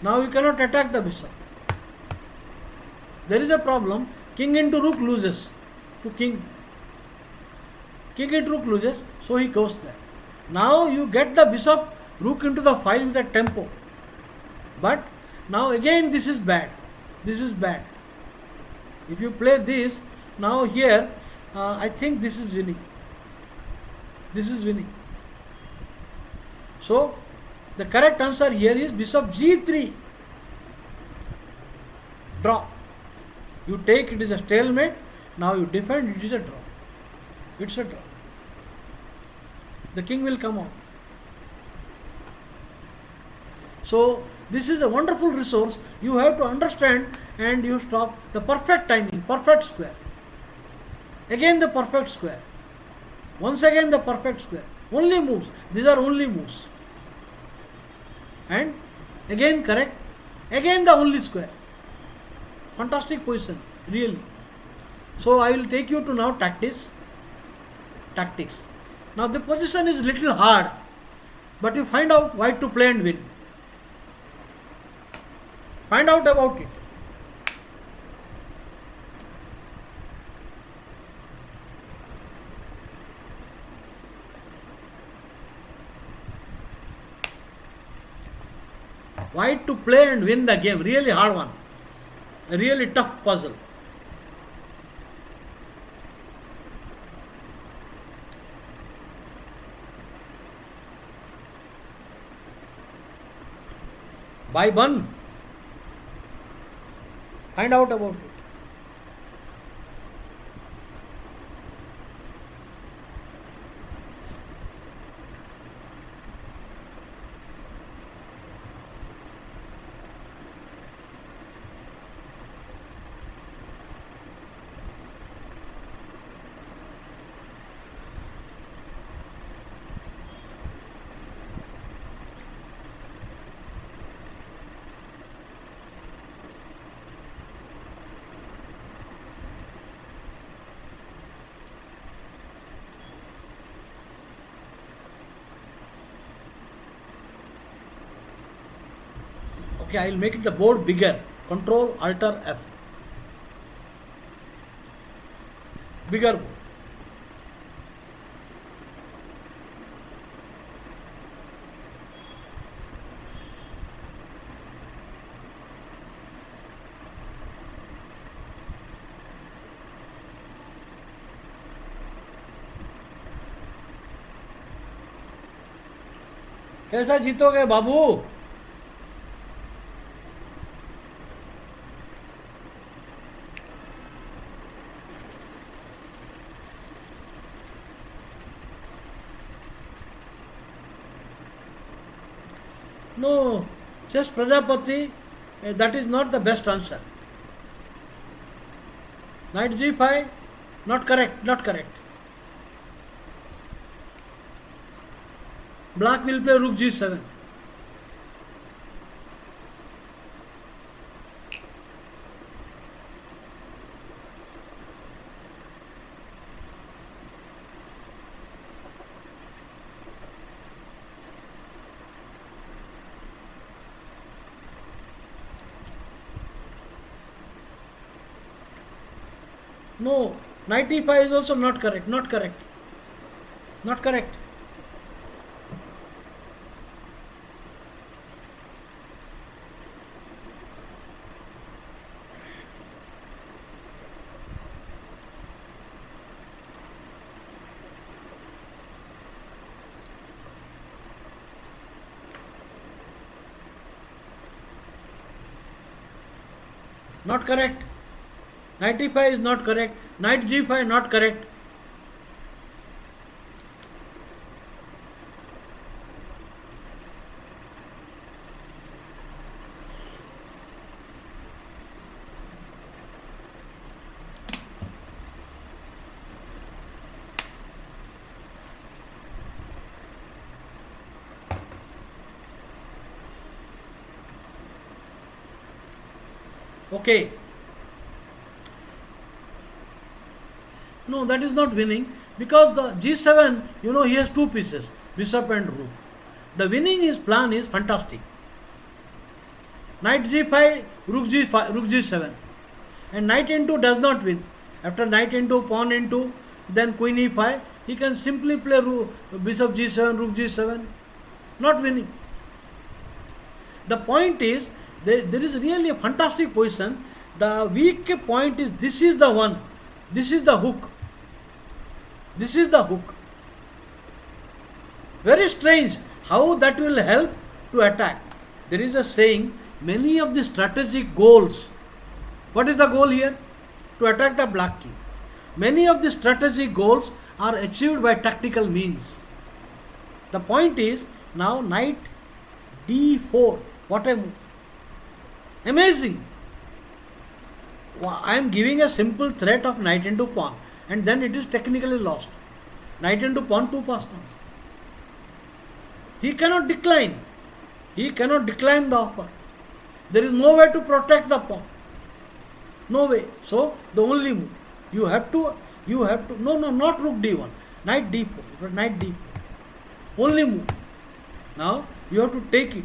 Now you cannot attack the bishop. There is a problem. King into rook loses to king. King into rook loses, so he goes there. Now you get the bishop, rook into the file with a tempo. But now again this is bad. This is bad. If you play this, now here, I think this is winning. This is winning. So the correct answer here is bishop g3. Draw. You take, it is a stalemate. Now you defend, it is a draw. It's a draw. The king will come out. So this is a wonderful resource. You have to understand and you stop the perfect timing, perfect square. Again the perfect square. Once again the perfect square. Only moves. These are only moves. And again correct. Again the only square. Fantastic position, really. So I will take you to now tactics. Tactics. Now the position is little hard, but you find out why to play and win. Find out about it. Why to play and win the game? Really hard one. A really tough puzzle. By one. Find out about it. Okay, I will make it the board bigger. Control Alter F. Bigger board. कैसा जीतोगे बाबू? No, just Prajapati, that is not the best answer. Knight g5, Not correct, not correct. Black will play rook g7. No, knight e5 is also not correct, not correct, not correct. Not correct. Knight e5 is not correct. Knight g5 not correct. Okay. No, that is not winning, because the g7, he has two pieces, bishop and rook. The winning his plan is fantastic. Knight g5, rook g5, rook g7, and knight n2 does not win. After knight n2, pawn n2, then queen e5, he can simply play bishop g7, rook g7, not winning. The point is, there is really a fantastic position. The weak point is, this is the one, this is the hook. This is the hook. Very strange how that will help to attack. There is a saying, many of the strategic goals. What is the goal here? To attack the black king. Many of the strategic goals are achieved by tactical means. The point is, now knight d4. What a move. Amazing. I am giving a simple threat of knight into pawn, and then it is technically lost. Knight into pawn, two pass pawns. He cannot decline. He cannot decline the offer. There is no way to protect the pawn. No way. So the only move. You have to, no, not rook d1. Knight d4. Knight d4. Only move. Now you have to take it.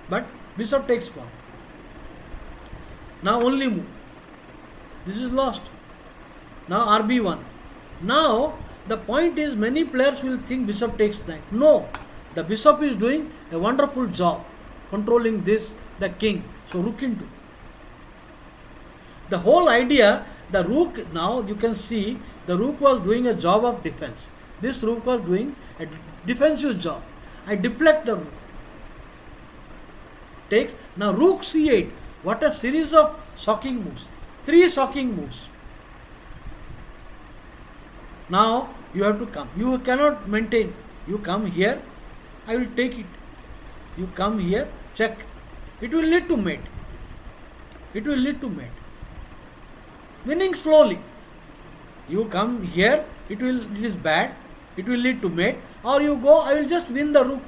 But bishop takes pawn. Now only move. This is lost. Now RB1. Now the point is, many players will think bishop takes knight. No, the bishop is doing a wonderful job controlling the king. So rook into. The whole idea, the rook, now you can see the rook was doing a job of defense. This rook was doing a defensive job. I deflect the rook. Takes. Now rook c8. What a series of shocking moves. 3 shocking moves. Now you have to come. You cannot maintain. You come here, I will take it. You come here, check. It will lead to mate. It will lead to mate. Winning slowly. You come here, it is bad. It will lead to mate. Or you go, I will just win the rook.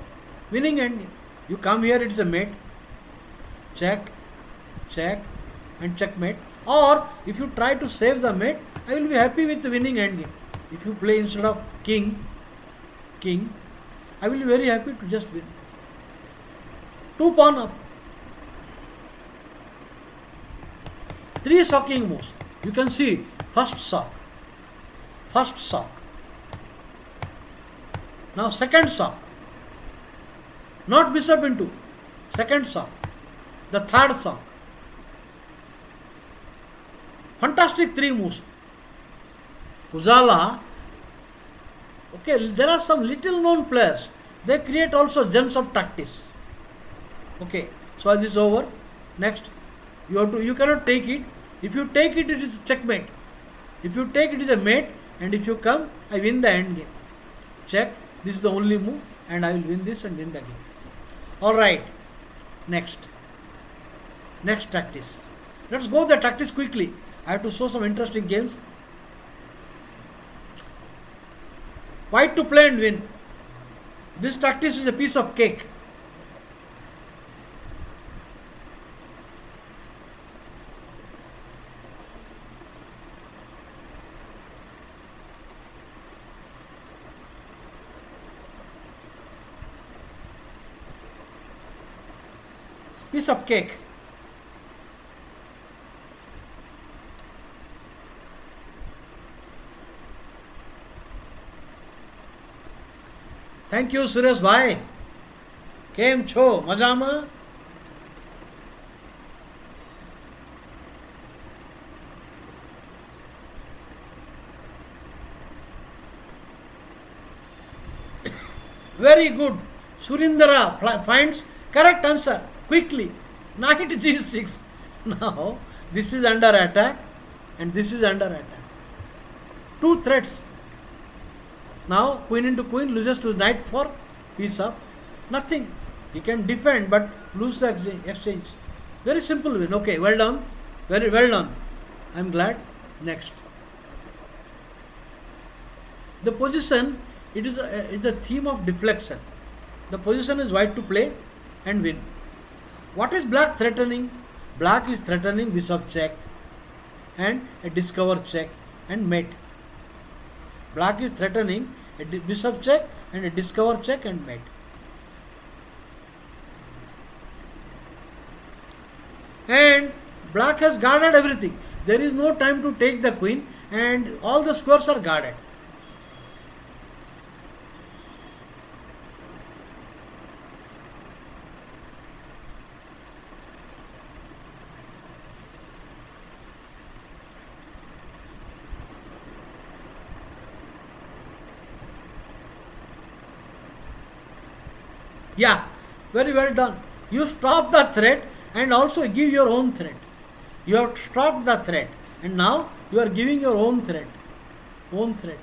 Winning ending. You come here, it is a mate. Check, check, and checkmate. Or if you try to save the mate, I will be happy with the winning endgame. If you play instead of king, I will be very happy to just win. 2 pawn up. 3 shocking moves. You can see first shock. Now second shock. Not bishop into. Second shock. The third shock. Fantastic 3 moves. Ujala. Okay, there are some little known players. They create also gems of tactics. Okay, so this is over. Next, you cannot take it. If you take it, it is checkmate. If you take it, is a mate. And if you come, I win the end game. Check. This is the only move, and I will win this and win the game. All right. Next tactics. Let's go the tactics quickly. I have to show some interesting games. White to play and win. This tactics is a piece of cake. Piece of cake. Thank you, Suresh bhai. Kem છો મજામાં? Very good. Surindra finds correct answer quickly. Knight g6. Now this is under attack and this is under attack. Two threats. Now queen into queen loses to knight for piece up. Nothing. He can defend but lose the exchange. Very simple win. Okay, well done. Very well done. I am glad. Next. The position, it is a theme of deflection. The position is white to play and win. What is black threatening? Black is threatening bishop check and a discover check and mate. Black is threatening a bishop check and a discover check and mate. And black has guarded everything. There is no time to take the queen and all the squares are guarded. Yeah, very well done. You stop the threat and also give your own threat. You have stopped the threat and now you are giving your own threat. Own threat.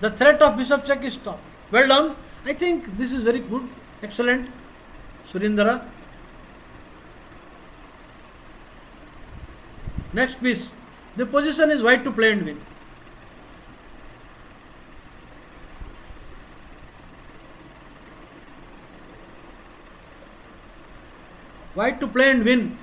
The threat of bishop check is stopped. Well done. I think this is very good. Excellent. Surindra. Next piece. The position is white to play and win. White to play and win.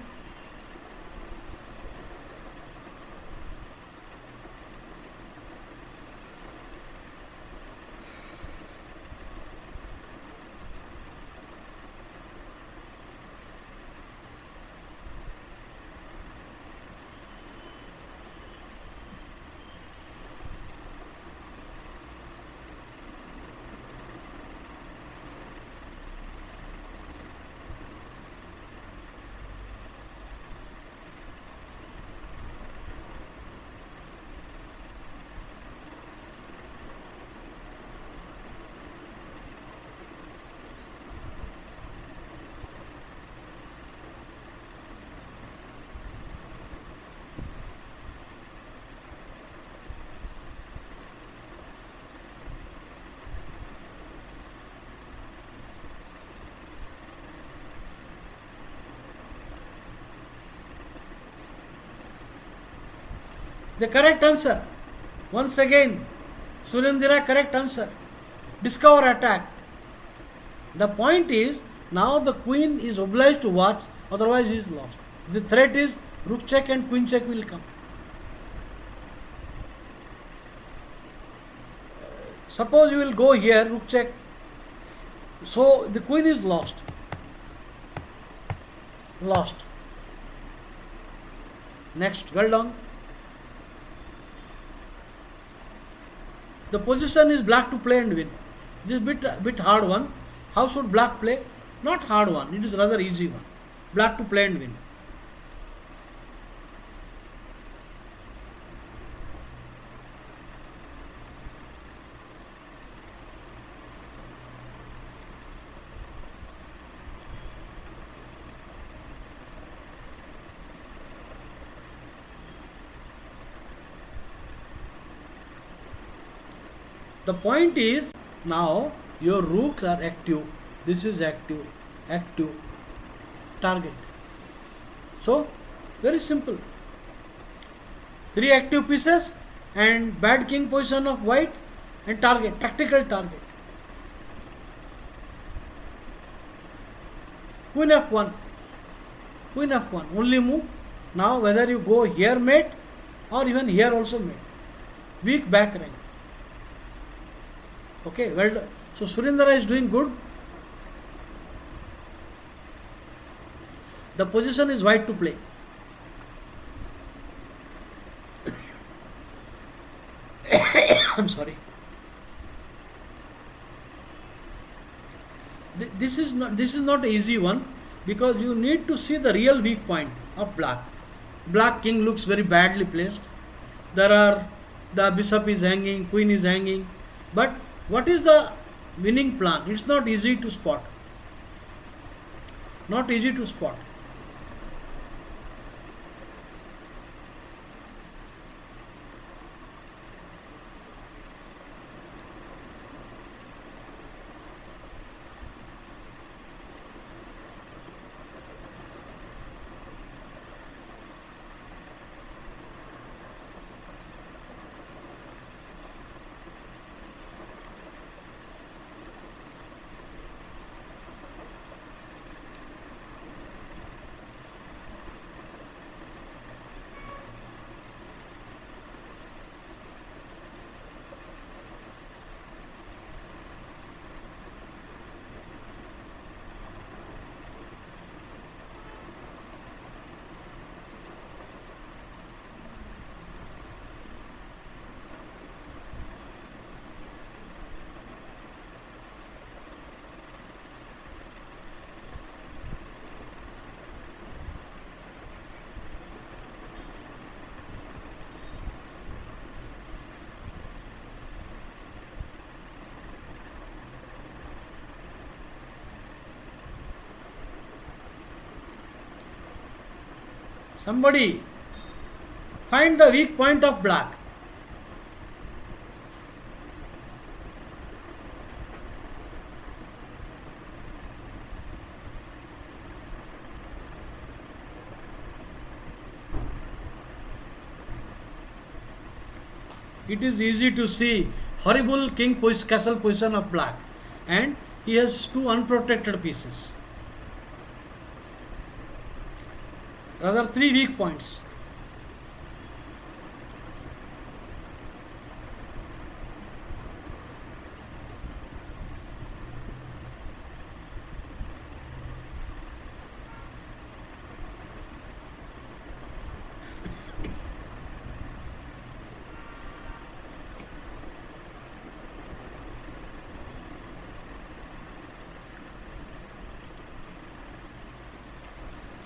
The correct answer. Once again, Surendra, correct answer. Discover attack. The point is, now the queen is obliged to watch, otherwise he is lost. The threat is rook check and queen check will come. Suppose you will go here, rook check. So the queen is lost. Lost. Next, well done. The position is black to play and win. This is bit hard one. How should black play? Not hard one. It is rather easy one. Black to play and win. The point is, now your rooks are active. This is active, active, target. So, very simple. 3 active pieces and bad king position of white and target, tactical target. Queen f1, queen f1, only move. Now whether you go here mate or even here also mate. Weak back rank. Okay, well done. So Surindara is doing good. The position is white to play. I'm sorry. This is not an easy one, because you need to see the real weak point of black. Black king looks very badly placed. The bishop is hanging, queen is hanging. But what is the winning plan? It's not easy to spot. Not easy to spot. Somebody find the weak point of black. It is easy to see horrible castle position of black, and he has two unprotected pieces. Rather, three weak points.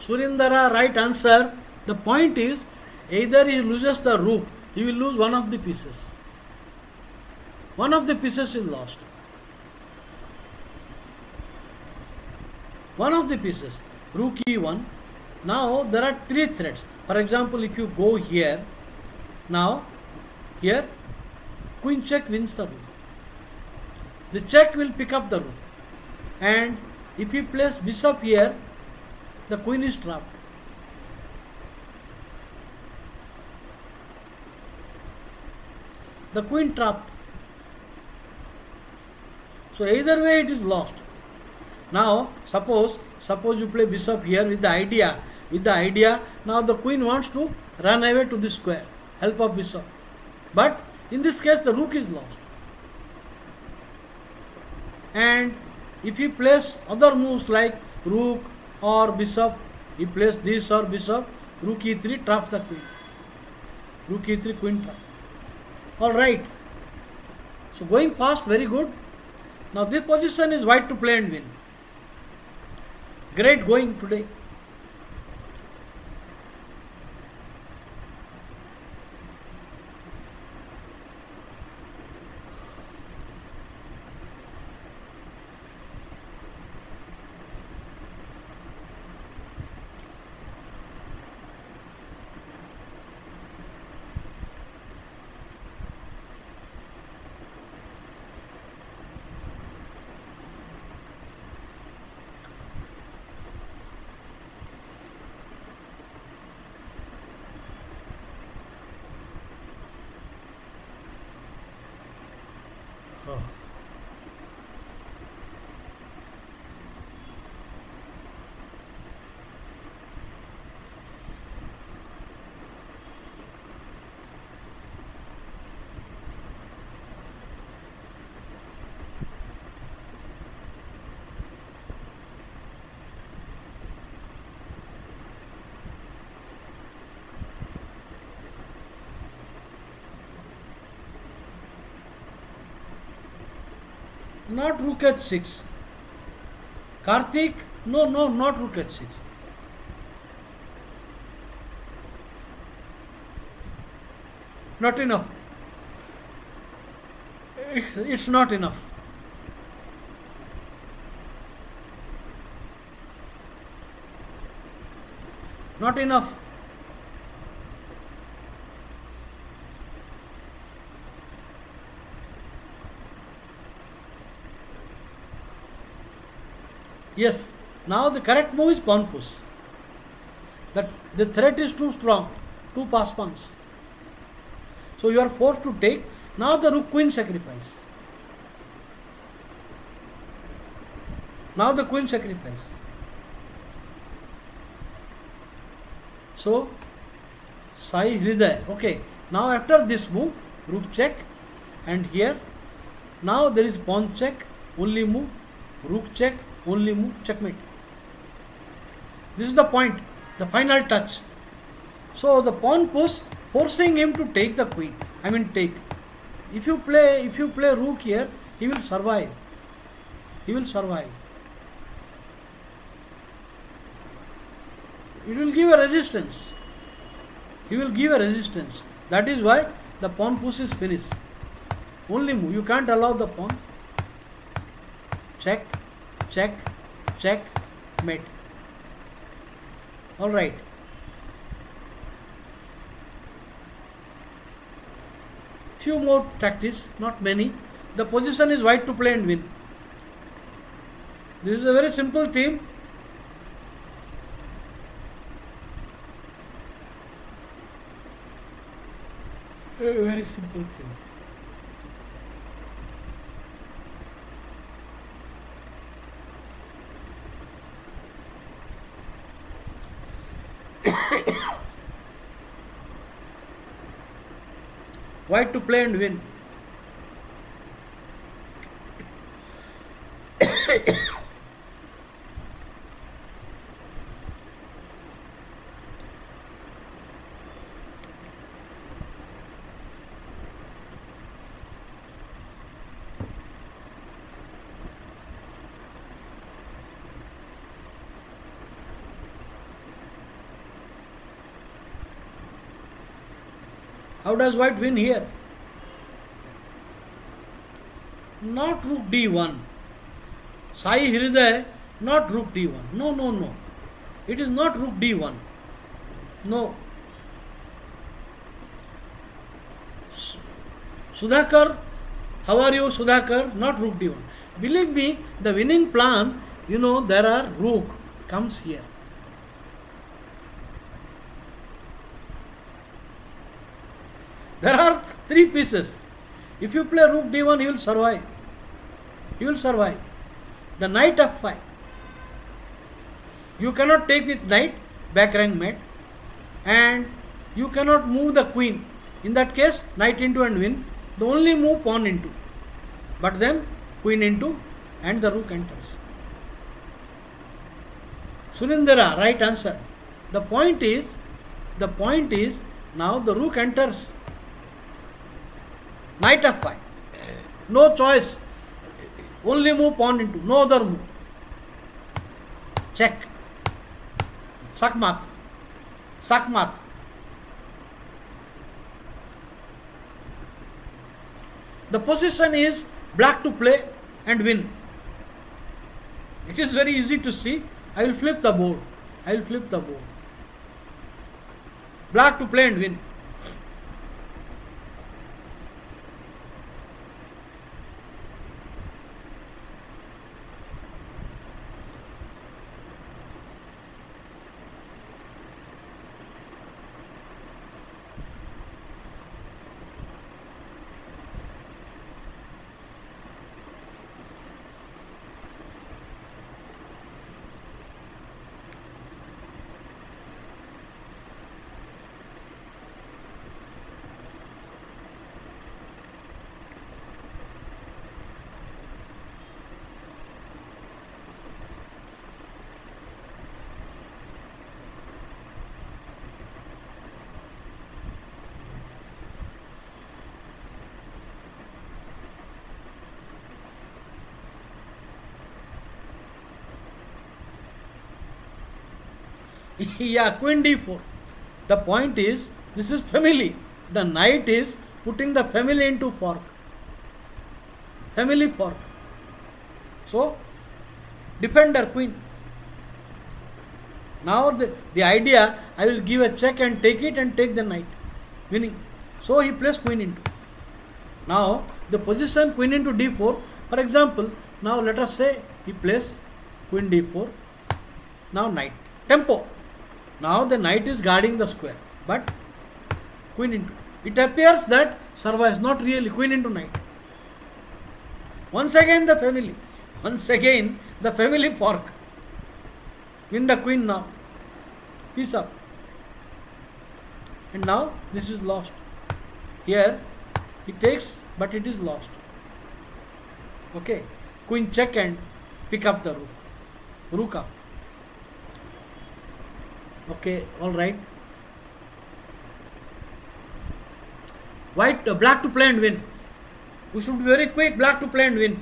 Surindara, right answer. The point is, either he loses the rook, he will lose one of the pieces. One of the pieces is lost. One of the pieces, rook e1. Now there are three threats. For example, if you go here, now here, queen check wins the rook. The check will pick up the rook. And if he plays bishop here, the queen is trapped. The queen trapped. So either way it is lost. Now suppose you play bishop here with the idea, now the queen wants to run away to the square, help of bishop. But in this case the rook is lost. And if he plays other moves like rook or bishop, he plays this or bishop, rook e3 traps the queen. Rook e3, queen trap. Alright. So going fast, very good. Now this position is white to play and win. Great going today. Oh. Not rook h6. Karthik, no, no, not rook h6. Not enough. It's not enough. Not enough. Yes. Now the correct move is pawn push. That the threat is too strong. Two pass pawns. So you are forced to take. Now the rook queen sacrifice. Now the queen sacrifice. So Sai Hriday. Okay. Now after this move, rook check, and here now there is pawn check, only move, rook check, only move, checkmate. This is the point, the final touch. So the pawn push forcing him to take the queen. I mean take. If you play rook here, he will survive. He will survive. It will give a resistance. He will give a resistance. That is why the pawn push is finished. Only move. You can't allow the pawn. Check, check, check, mate. All right. Few more tactics, not many. The position is white to play and win. This is a very simple theme. A very simple thing. White to play and win. How does white win here? Not rook d1. Sai Hriday, not rook d1. No, no, no. It is not rook d1. No. Sudhakar, how are you, Sudhakar? Not rook d1. Believe me, the winning plan, there are rook comes here. There are three pieces. If you play rook d1, he will survive. He will survive. The knight f5. You cannot take with knight, back rank mate, and you cannot move the queen. In that case, knight into and win. The only move pawn into. But then queen into and the rook enters. Surindara, right answer. The point is now the rook enters. Knight f5. No choice. Only move pawn into. No other move. Check. Sakmat. Sakmat. The position is black to play and win. It is very easy to see. I will flip the board. Black to play and win. Yeah, queen d4. The point is, this is family. The knight is putting the family into fork. Family fork. So, defender queen. Now the idea, I will give a check and take it and take the knight. Winning. So he plays queen into. Now the position queen into d4. For example, now let us say he plays queen d4. Now knight. Tempo. Now the knight is guarding the square. But queen into. It appears that survives. Not really. Queen into knight. Once again the family. Once again the family fork. Win the queen now. Piece up. And now this is lost. Here he takes, but it is lost. Okay. Queen check and pick up the rook. Rook up. Okay, alright. White, black to play and win. We should be very quick. Black to play and win.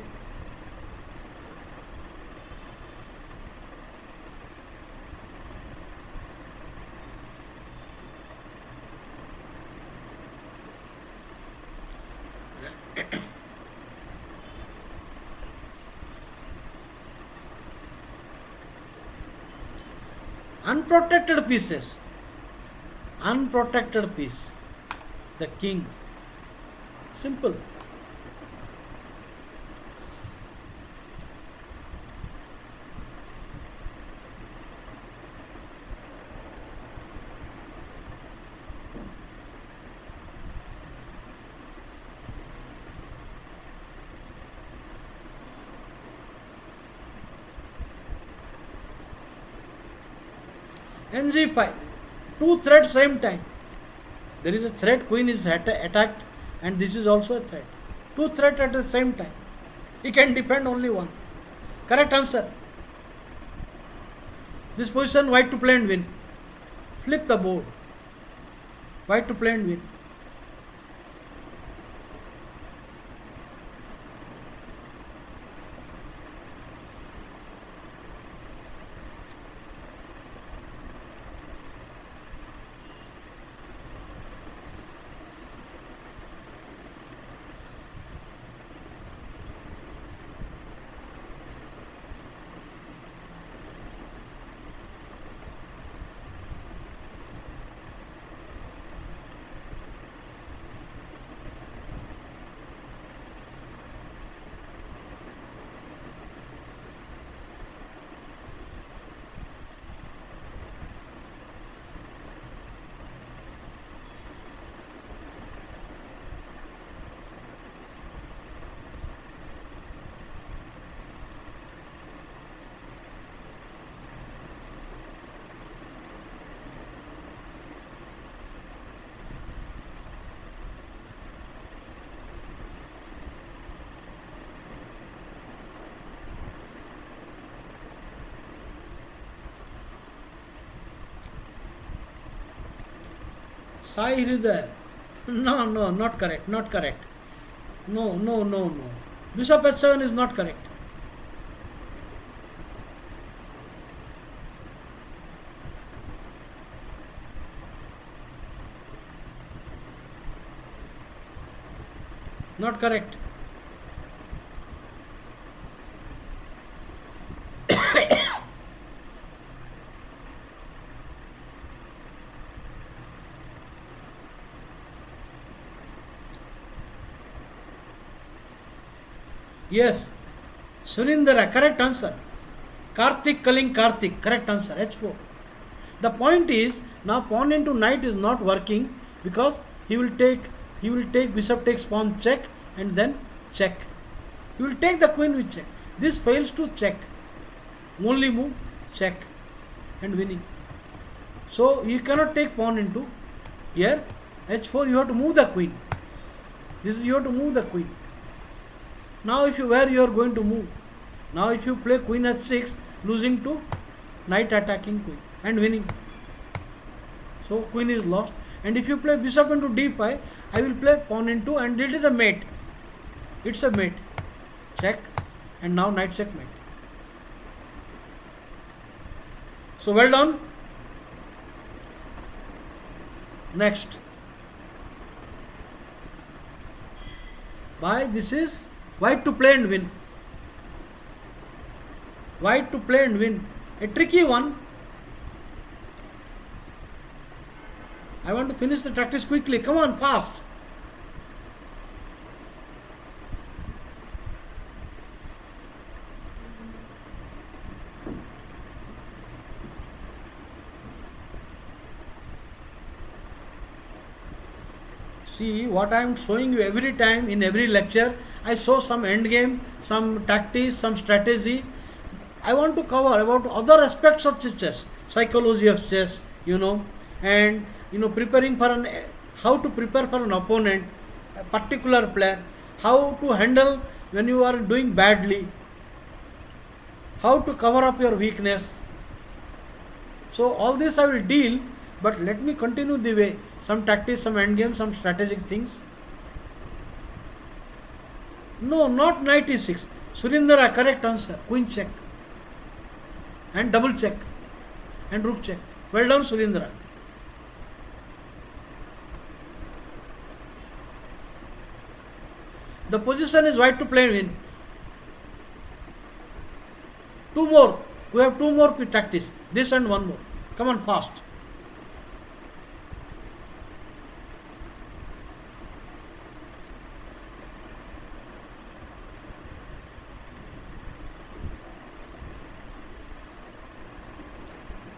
Unprotected pieces. Unprotected piece. The king. Simple. NG5. Two threats same time. There is a threat, queen is attacked, and this is also a threat. Two threats at the same time. He can defend only one. Correct answer. This position, white to play and win. Flip the board. White to play and win. Sai Hridaya. No, no, not correct, not correct. No, no, no, no. Bishop h7 is not correct. Not correct. Yes, Surindara, correct answer. Karthik calling Karthik, correct answer, h4. The point is, now pawn into knight is not working because he will take bishop takes pawn check and then check. He will take the queen with check. This fails to check. Only move, check and winning. So you cannot take pawn into here, h4 you have to move the queen. This is you have to move the queen. Now if you where you are going to move. Now if you play queen h6, losing to knight attacking queen and winning. So queen is lost. And if you play bishop into d5, I will play pawn into, and it is a mate. It's a mate. Check, and now knight checkmate. So well done. Next. Why this is white to play and win. White to play and win. A tricky one. I want to finish the practice quickly. Come on, fast. See what I am showing you every time in every lecture. I show some end game, some tactics, some strategy. I want to cover about other aspects of chess, psychology of chess, and preparing for how to prepare for an opponent, a particular player, how to handle when you are doing badly, how to cover up your weakness. So all this I will deal, but let me continue the way. Some tactics, some endgame, some strategic things. No, not knight e6. Surindra, correct answer. Queen check. And double check. And rook check. Well done, Surindra. The position is white to play and win. Two more. We have two more tactics. This and one more. Come on, fast.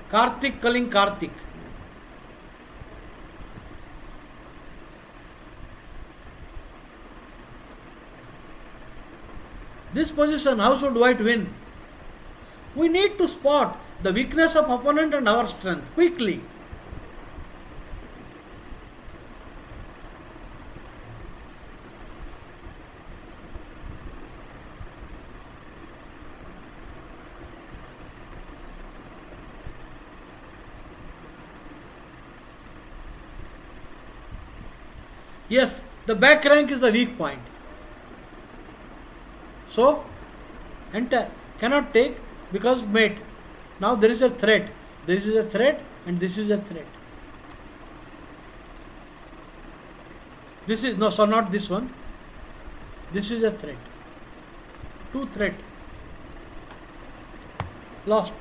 Karthik calling Karthik. This position, how should white win? We need to spot the weakness of opponent and our strength quickly. Yes, the back rank is the weak point. So, enter. Cannot take because mate. Now there is a threat. This is a threat and this is a threat. This is, no, so not this one. This is a threat. Two threat. Lost.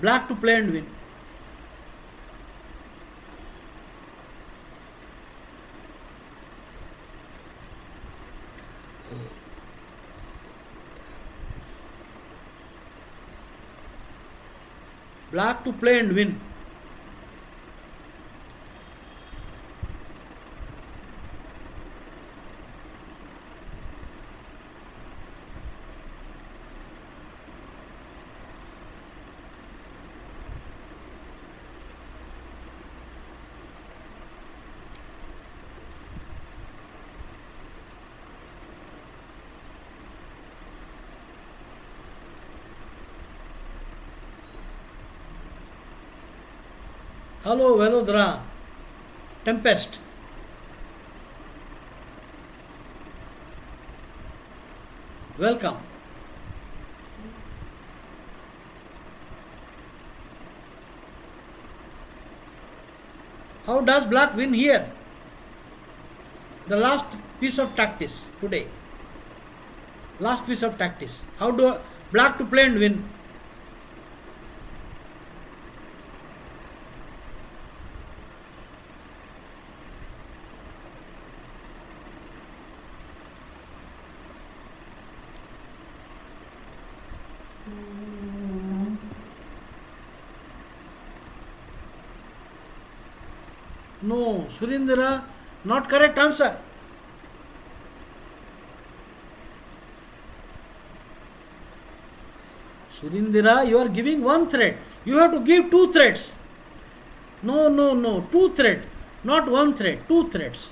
Black to play and win. Black to play and win. Hello, Velodra. Tempest. Welcome. How does black win here? The last piece of tactics today. Last piece of tactics. How do black to play and win? No, Surindra, not correct answer. Surindra, you are giving one thread. You have to give two threads. No, two thread, not one thread, two threads.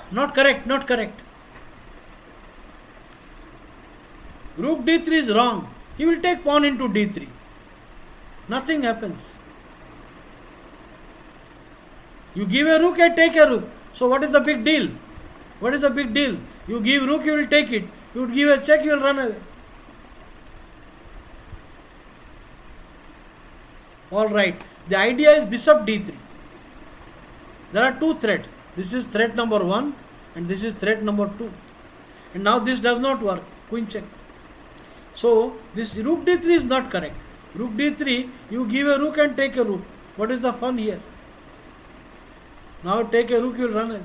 Not correct, not correct. Rook d3 is wrong. He will take pawn into d3. Nothing happens. You give a rook, I take a rook. So what is the big deal? What is the big deal? You give rook, you will take it. You would give a check, you will run away. Alright, the idea is bishop d3. There are two threats. This is threat number 1 and this is threat number 2. And now this does not work. Queen check. So this rook d3 is not correct. Rook d3, you give a rook and take a rook. What is the fun here? Now take a rook, you will run away.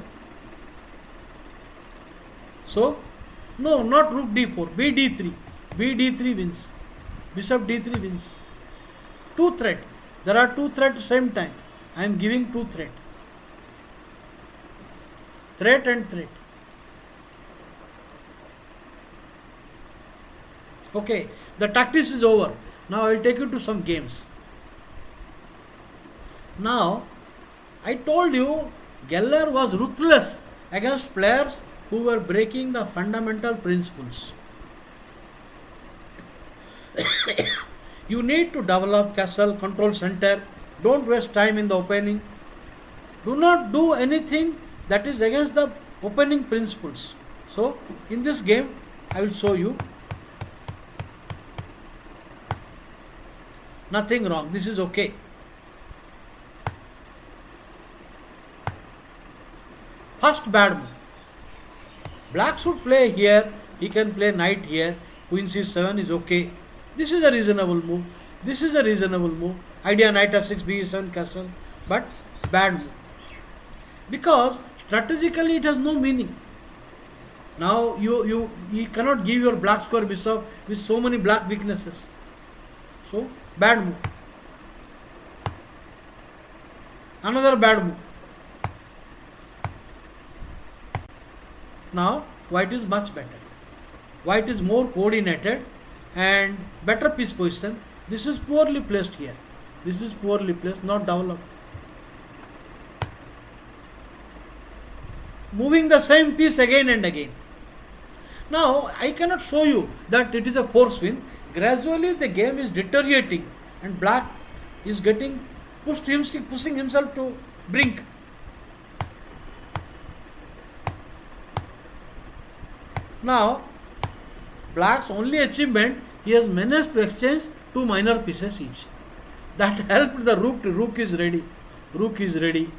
So, no, not rook d4, b d3. b d3 wins. Bishop d3 wins. Two threat. There are two threats at the same time. I am giving two threat. Threat and threat. Okay, the tactics is over. Now I will take you to some games. Now, I told you Geller was ruthless against players who were breaking the fundamental principles. You need to develop castle, control center. Don't waste time in the opening. Do not do anything that is against the opening principles. So, in this game, I will show you. Nothing wrong. This is okay. First bad move. Black should play here. He can play knight here. Queen c7 is okay. This is a reasonable move. This is a reasonable move. Idea knight f6, b7 castle. But bad move. Because strategically it has no meaning. Now you cannot give your black square bishop with so many black weaknesses. So bad move. Another bad move. Now white is much better. White is more coordinated and better piece position. This is poorly placed here. This is poorly placed, not developed. Moving the same piece again and again. Now I cannot show you that it is a force win. Gradually the game is deteriorating and black is getting pushing himself to brink. Now black's only achievement, he has managed to exchange two minor pieces each. That helped the rook to rook is ready. Rook is ready.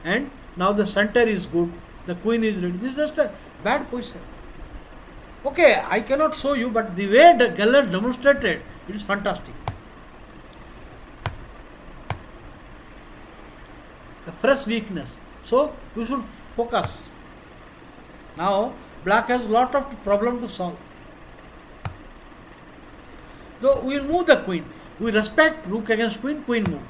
And now the center is good. The queen is ready. This is just a bad position. Okay, I cannot show you, but the way the Geller demonstrated, it is fantastic. A fresh weakness. So you should focus. Now black has lot of problem to solve. So we will move the queen. We respect rook against queen, queen move.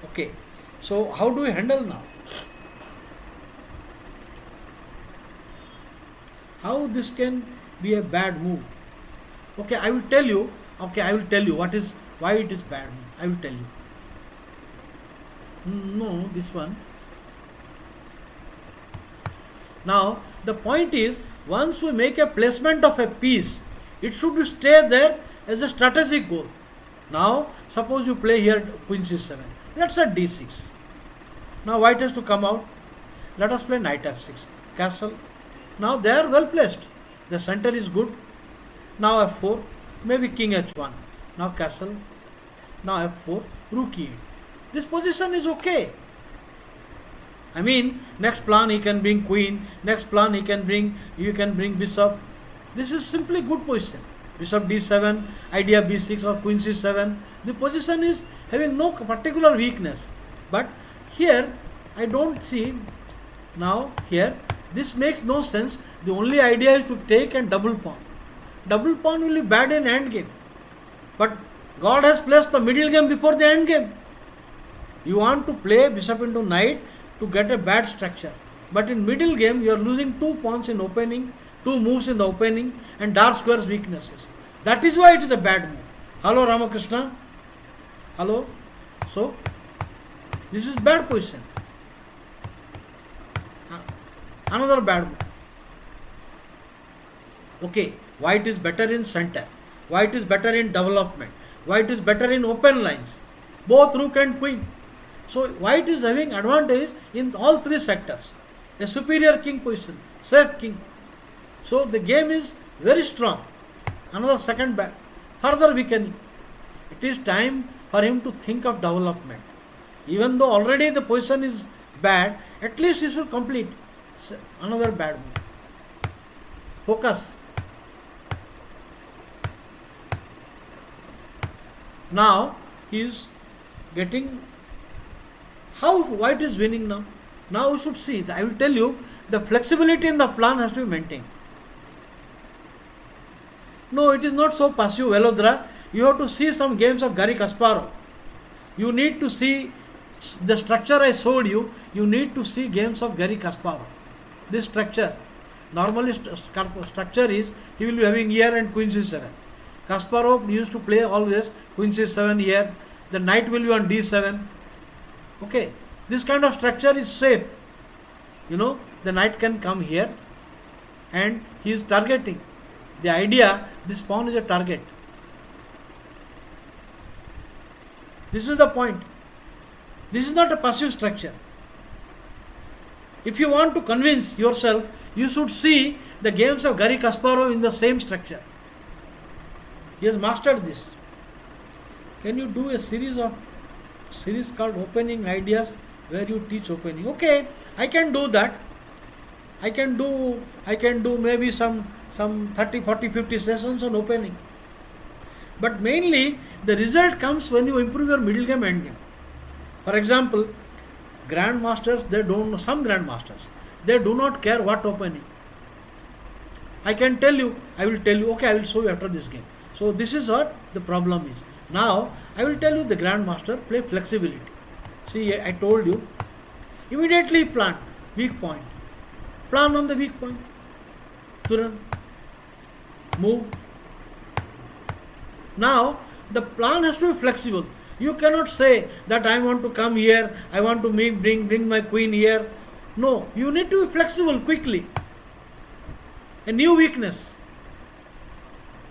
Okay. So how do we handle now? How this can be a bad move? Okay, I will tell you. Okay, I will tell you why it is bad move. I will tell you. No, this one. Now the point is, once we make a placement of a piece, it should stay there as a strategic goal. Now suppose you play here queen c7. Let's say d6. Now white has to come out. Let us play knight f6. Castle. Now they are well placed. The center is good. Now f4. Maybe king h1. Now castle. Now f4. Rook e8. This position is okay. I mean, next plan he can bring queen. Next plan you can bring bishop. This is simply good position. Bishop d7, idea b6 or queen c7. The position is having no particular weakness. But here I don't see. Now here this makes no sense. The only idea is to take and double pawn. Double pawn will be bad in end game. But God has placed the middle game before the end game. You want to play bishop into knight to get a bad structure. But in middle game you are losing two pawns in opening, two moves in the opening and dark squares weaknesses. That is why it is a bad move. Hello Ramakrishna. Hello. So this is bad position. Another bad move. Okay, white is better in center, white is better in development, white is better in open lines, both rook and queen. So white is having advantage in all three sectors, a superior king position, safe king. So the game is very strong. Another second back, further weakening. It is time for him to think of development. Even though already the position is bad, at least he should complete. Another bad move. Focus. Now he is getting how white is winning now. Now we should see. I will tell you the flexibility in the plan has to be maintained. No, it is not so passive, Velodra. You have to see some games of Garry Kasparov. You need to see the structure I showed you. You need to see games of Garry Kasparov. This structure, normally structure is he will be having here and queen c7. Kasparov used to play always queen c7 here. The knight will be on d7. Okay, this kind of structure is safe. You know, the knight can come here and he is targeting. The idea, this pawn is a target. This is the point. This is not a passive structure. If you want to convince yourself, you should see the games of Garry Kasparov in the same structure. He has mastered this. Can you do a series called Opening Ideas where you teach opening? Okay, I can do that. I can do maybe some 30, 40, 50 sessions on opening. But mainly the result comes when you improve your middle game end game. For example, grandmasters, they don't know, some grandmasters, they do not care what opening. I can tell you, I will tell you, okay, I will show you after this game. So this is what the problem is. Now I will tell you the grandmaster play flexibility. See, I told you, immediately plan weak point. Plan on the weak point. Turan. Move. Now the plan has to be flexible. You cannot say that I want to come here, I want to bring my queen here. No, you need to be flexible quickly. A new weakness.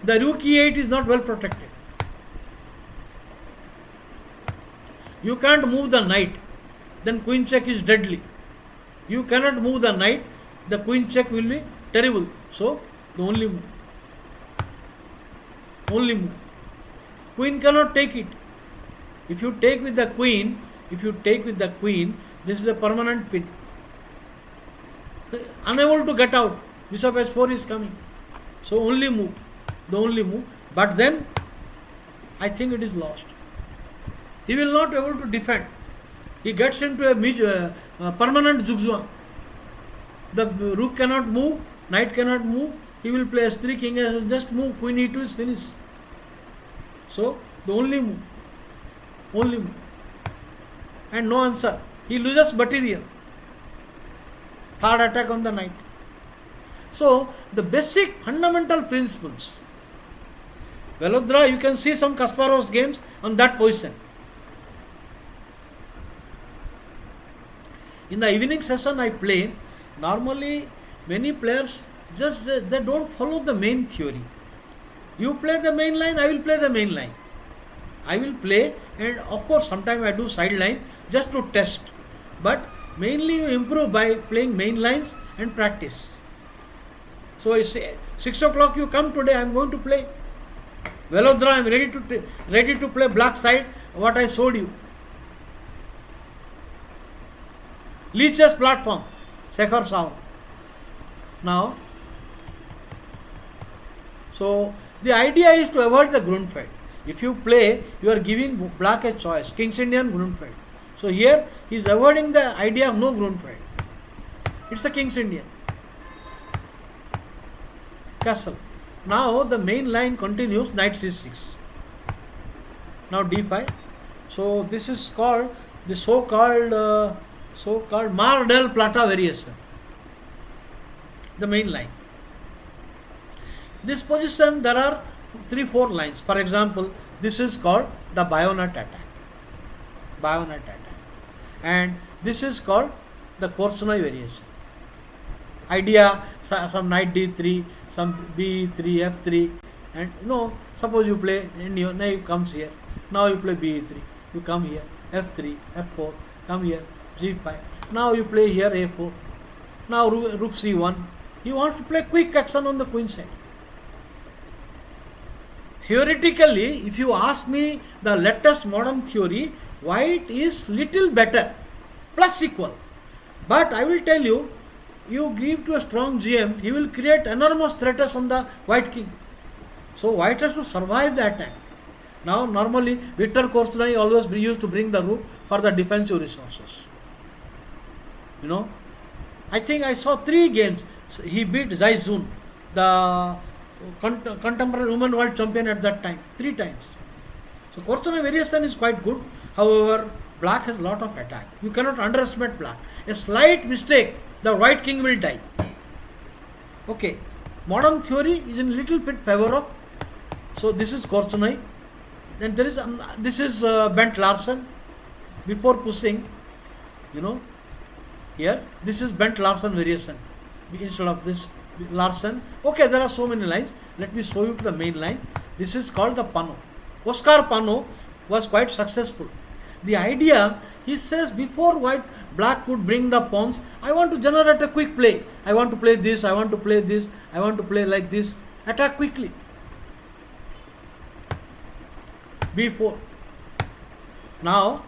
The rook e8 is not well protected. You can't move the knight, then queen check is deadly. You cannot move the knight, the queen check will be terrible. So the only move. Queen cannot take it. If you take with the queen, this is a permanent pin. Unable to get out. Bishop h4 is coming. So only move. The only move. But then I think it is lost. He will not be able to defend. He gets into a permanent zugzwang. The rook cannot move, knight cannot move. He will play s3 king, just move, queen e2 is finished. So the only move. And no answer. He loses material. Third attack on the knight. So the basic fundamental principles. Velodra, you can see some Kasparov's games on that position. In the evening session I play, normally many players they don't follow the main theory. You play the main line, I will play the main line. I will play, and of course sometimes I do sideline just to test. But mainly you improve by playing main lines and practice. So I say 6 o'clock you come today, I am going to play. Velodra, I am ready to play black side, what I showed you. Leech's platform, Sekhar Sahu. Now, so the idea is to avoid the Grunfeld. If you play, you are giving black a choice, King's Indian Grunfeld. So here he is avoiding the idea of no Grunfeld. It's a King's Indian. Castle. Now the main line continues, knight c6. Now d5. So this is called the so-called Mar del Plata variation. The main line. This position there are 3-4 lines. For example, this is called the bayonet attack. And this is called the Korchnoi variation. Idea, some knight d3, some b3, f3, and suppose you play, and your knight comes here. Now you play b3, you come here, f3, f4, come here, g5. Now you play here a4. Now rook c1. He wants to play quick action on the queen side. Theoretically, if you ask me the latest modern theory, white is little better, plus equal. But I will tell you, you give to a strong GM, he will create enormous threats on the white king. So white has to survive the attack. Now normally Victor Korchnoi always used to bring the rook for the defensive resources. I think I saw 3 games. He beat Zai Zun, the contemporary women world champion at that time, 3 times. So Korchnoi variation is quite good. However, black has a lot of attack. You cannot underestimate black. A slight mistake, the white king will die. Okay, modern theory is in little bit favor of. So this is Korchnoi. Then there is this is Bent Larsen. Before pushing, here this is Bent Larsen variation instead of this Larsen. Okay, there are so many lines. Let me show you to the main line. This is called the Pano. Oscar Pano was quite successful. The idea, he says, before black could bring the pawns, I want to generate a quick play. I want to play this, I want to play this, I want to play like this. Attack quickly. b4. Now,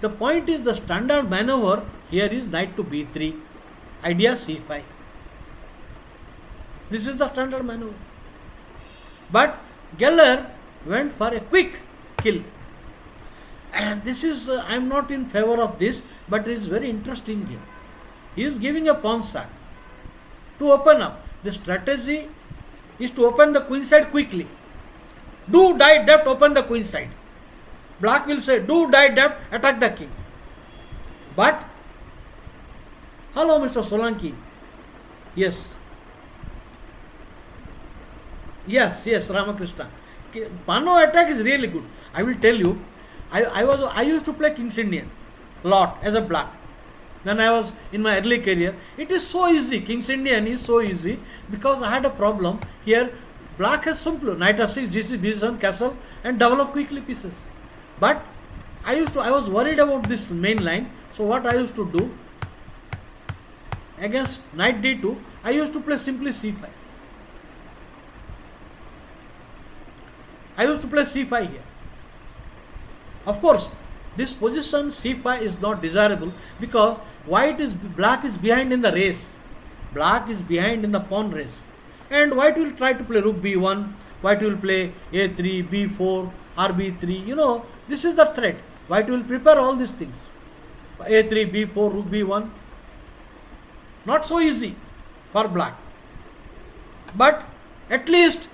the point is the standard maneuver here is knight to b3. Idea c5. This is the standard maneuver. But Geller went for a quick kill. And this is, I am not in favor of this, but it is very interesting game. He is giving a pawn sack to open up. The strategy is to open the queen side quickly. Do die depth, open the queen side. Black will say, do die depth, attack the king. But, hello Mr. Solanki. Yes, Ramakrishna. Pano attack is really good. I will tell you, I used to play King's Indian lot as a black when I was in my early career. It is so easy. King's Indian is so easy because I had a problem here. Black has simple knight f6, g6, b7, castle, and develop quickly pieces. But I was worried about this main line. So what I used to do against knight d2, I used to play simply c5. I used to play c5 here. Of course, this position c5 is not desirable because black is behind in the race. Black is behind in the pawn race. And white will try to play rook b1, white will play a3, b4, rb3. This is the threat. White will prepare all these things. a3, b4, rook b1. Not so easy for black. But at least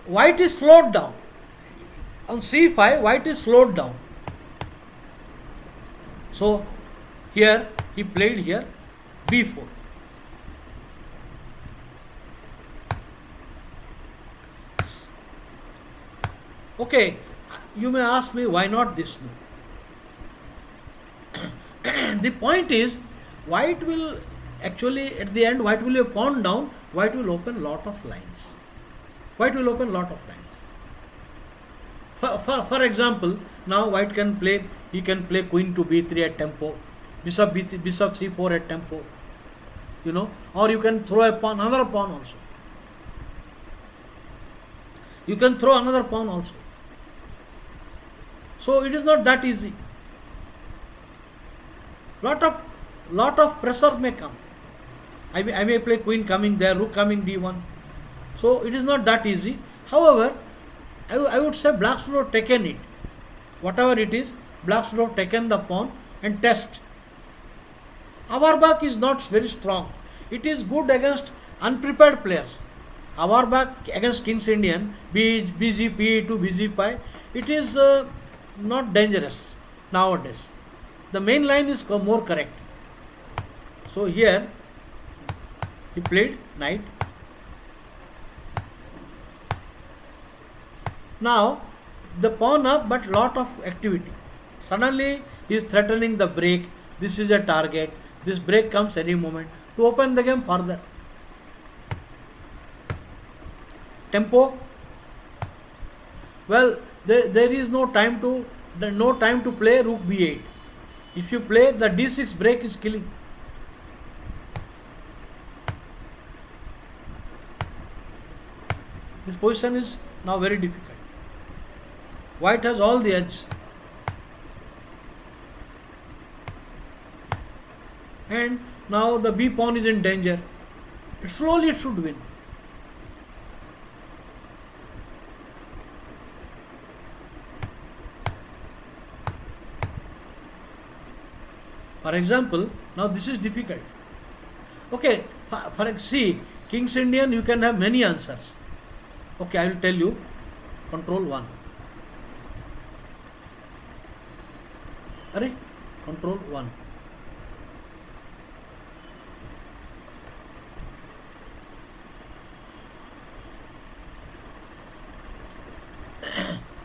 white is slowed down. On c5, white is slowed down. So here he played here b4. Okay, you may ask me why not this move. The point is, white will actually at the end, white will have pawn down, white will open lot of lines. White will open lot of lines. For example, now white can play, he can play queen to b3 at tempo, bishop c4 at tempo, or you can throw a pawn, another pawn also. You can throw another pawn also. So it is not that easy. Lot of pressure may come. I may play queen coming there, rook coming d1. So it is not that easy. However, I would say black should have taken it. Whatever it is, black should have taken the pawn and test. Auerbach is not very strong. It is good against unprepared players. Auerbach against King's Indian, bg, p2, bg5, it is not dangerous nowadays. The main line is more correct. So here he played knight. Now the pawn up, but lot of activity. Suddenly he is threatening the break. This is a target. This break comes any moment. to open the game further. Tempo. Well, there is no time to play rook b8. If you play, the d6 break is killing. This position is now very difficult. White has all the edge. And now the b pawn is in danger. Slowly it should win. For example, now this is difficult. Okay, see, King's Indian, you can have many answers. Okay, I will tell you. Control 1. Arey, control 1.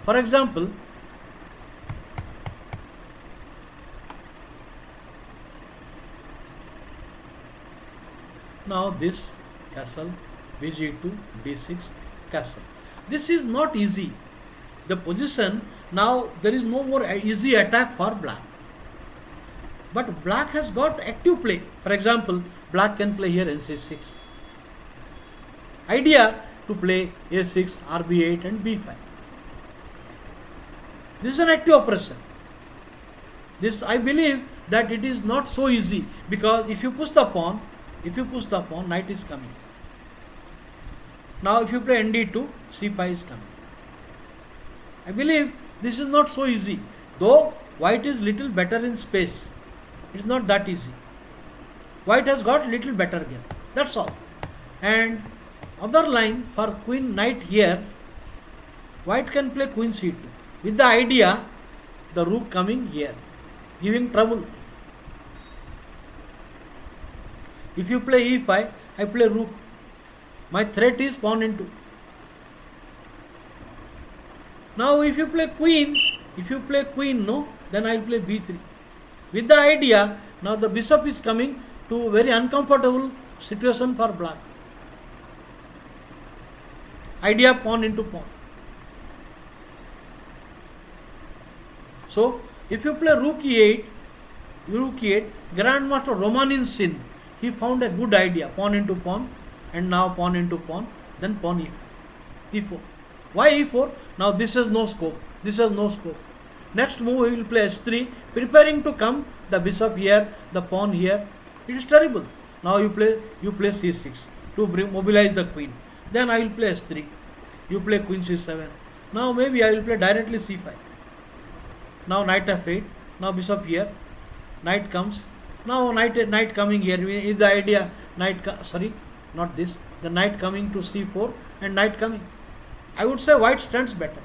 For example, now this castle, bg2, d6, castle. This is not easy. The position, now there is no more easy attack for black. But black has got active play. For example, black can play here nc6. Idea to play a6, rb8 and b5. This is an active operation. This, I believe that it is not so easy, because if you push the pawn, knight is coming. Now if you play nd2, c5 is coming. I believe this is not so easy, though white is little better in space. It's not that easy. White has got little better game. That's all. And other line for queen knight here, white can play queen c2. With the idea, the rook coming here, giving trouble. If you play e5, I play rook. My threat is pawn into. Now if you play queen, no, then I will play b3. With the idea, now the bishop is coming to a very uncomfortable situation for black. Idea pawn into pawn. So if you play rook e8, Grandmaster Romanin Sin, he found a good idea, pawn into pawn, and now pawn into pawn, then pawn e5, e4. Why e4? Now this has no scope. Next move he will play h3, preparing to come the bishop here, the pawn here. It is terrible. Now you play c6 to mobilize the queen. Then I will play h3. You play queen c7. Now maybe I will play directly c5. Now knight f8. Now bishop here. Knight comes. Now knight coming here is the idea. The knight coming to c4 and knight coming. I would say white stands better.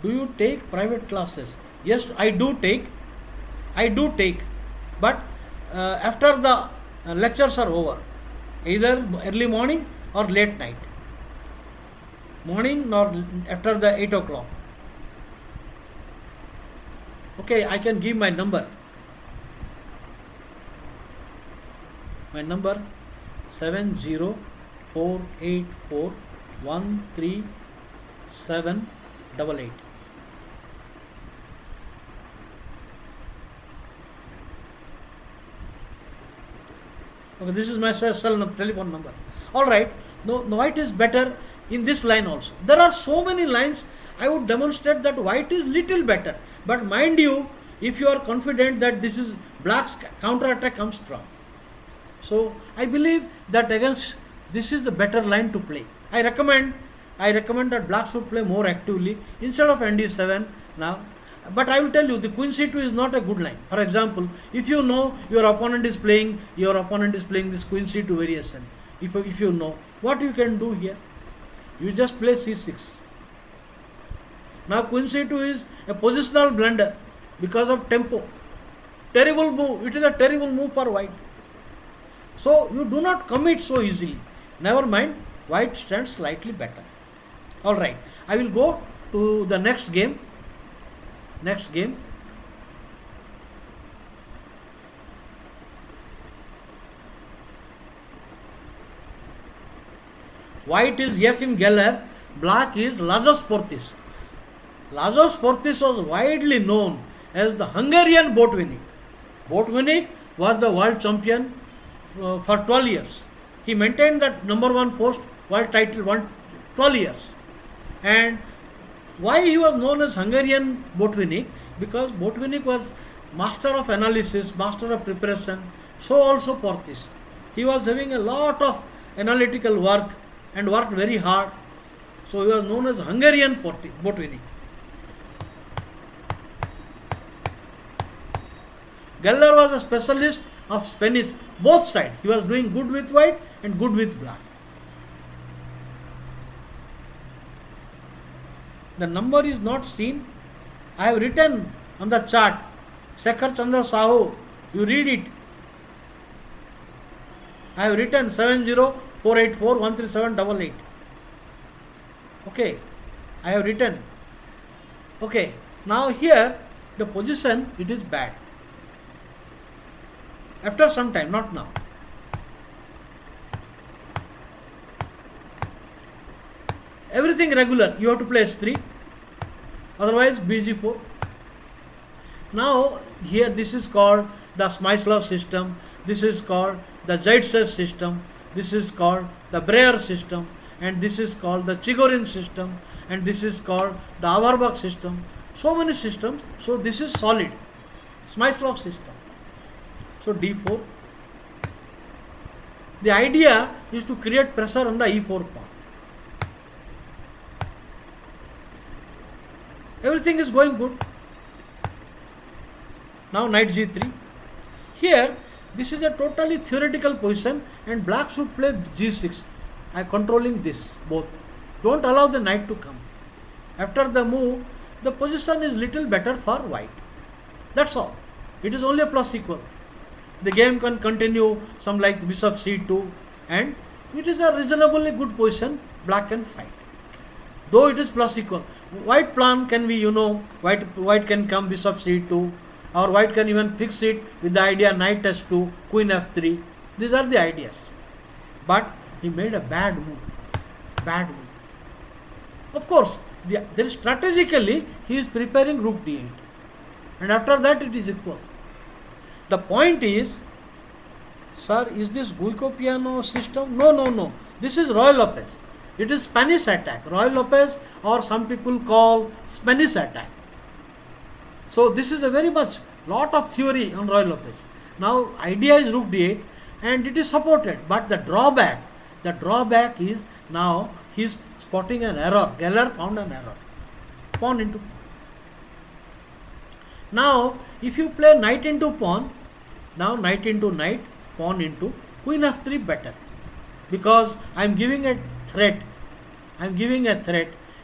Do you take private classes? Yes, I do take. But after the lectures are over, either early morning or late night. Morning or after the 8 o'clock. Okay, I can give my number. My number 7048413788. Okay, this is my cell telephone number. Alright, no, white is better in this line also. There are so many lines I would demonstrate that white is little better. But mind you, if you are confident that this is black's counter attack comes strong. So I believe that against this is the better line to play. I recommend that black should play more actively instead of nd7 now. But I will tell you, the queen c2 is not a good line. For example, if you know your opponent is playing this queen c2 variation, if you know, what you can do here? You just play c6. Now queen c2 is a positional blunder because of tempo. Terrible move. It is a terrible move for white. So you do not commit so easily. Never mind, white stands slightly better. Alright, I will go to the next game. White is Efim Geller, black is Lazarus Portis. Lazarus Portis was widely known as the Hungarian Botvinnik. Botvinnik was the world champion for 12 years. He maintained that number one post, world title, 12 years. And why he was known as Hungarian Botvinnik? Because Botvinnik was master of analysis, master of preparation, so also Portis. He was having a lot of analytical work and worked very hard. So he was known as Hungarian Botvinnik. Geller was a specialist of Spanish, both sides. He was doing good with white and good with black. The number is not seen. I have written on the chart, Sekhar Sahu, you read it. I have written 7048413788. Okay, I have written. Okay, now here the position, it is bad. After some time, not now. Everything regular, you have to play h3, otherwise bg4. Now here this is called the Smyslov system, this is called the Zaitsev system, this is called the Breyer system, and this is called the Chigorin system, and this is called the Auerbach system. So many systems. So this is solid Smyslov system. So d4. The idea is to create pressure on the e4 pawn. Everything is going good. Now knight g3. Here this is a totally theoretical position and black should play g6. I am controlling this both. Don't allow the knight to come. After the move, the position is little better for white. That's all. It is only a plus equal. The game can continue some like bishop c2 and it is a reasonably good position. Black can fight. Though it is plus equal. White plan can be, white can come bishop c2 or white can even fix it with the idea knight h2, queen f3. These are the ideas. But he made a bad move. Bad move. Of course, there strategically he is preparing rook d8. And after that it is equal. The point is, sir, is this Guico piano system? No. This is Roy Lopez. It is Spanish attack. Roy Lopez, or some people call Spanish attack. So this is a very much lot of theory on Roy Lopez. Now idea is rook d8 and it is supported. But the drawback is now he is spotting an error. Geller found an error. Pawn into pawn. Now if you play knight into pawn, now knight into knight, pawn into queen f3 better. Because I am giving a threat.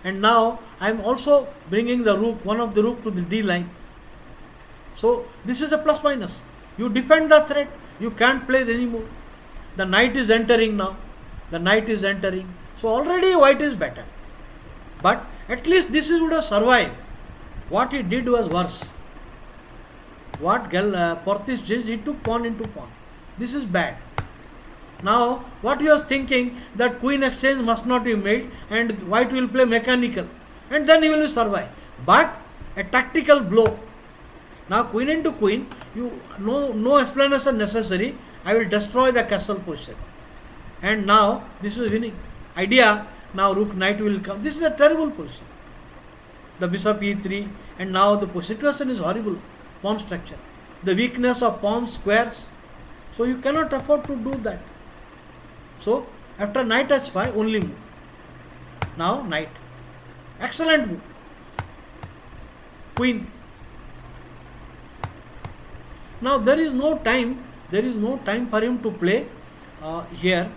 And now I am also bringing the rook, one of the rook to the d line. So this is a plus minus. You defend the threat, you can't play anymore. The knight is entering now. So already white is better. But at least this would have survived. What he did was worse. What Portis did, he took pawn into pawn. This is bad. Now what he was thinking, that queen exchange must not be made and white will play mechanical and then he will survive. But a tactical blow. Now queen into queen, no explanation necessary. I will destroy the castle position. And now this is winning. Idea, now rook knight will come. This is a terrible position. The bishop e3 and now the situation is horrible. Pawn structure. The weakness of pawn squares. So you cannot afford to do that. So after knight h5 only move. Now knight. Excellent move. Queen. Now there is no time for him to play here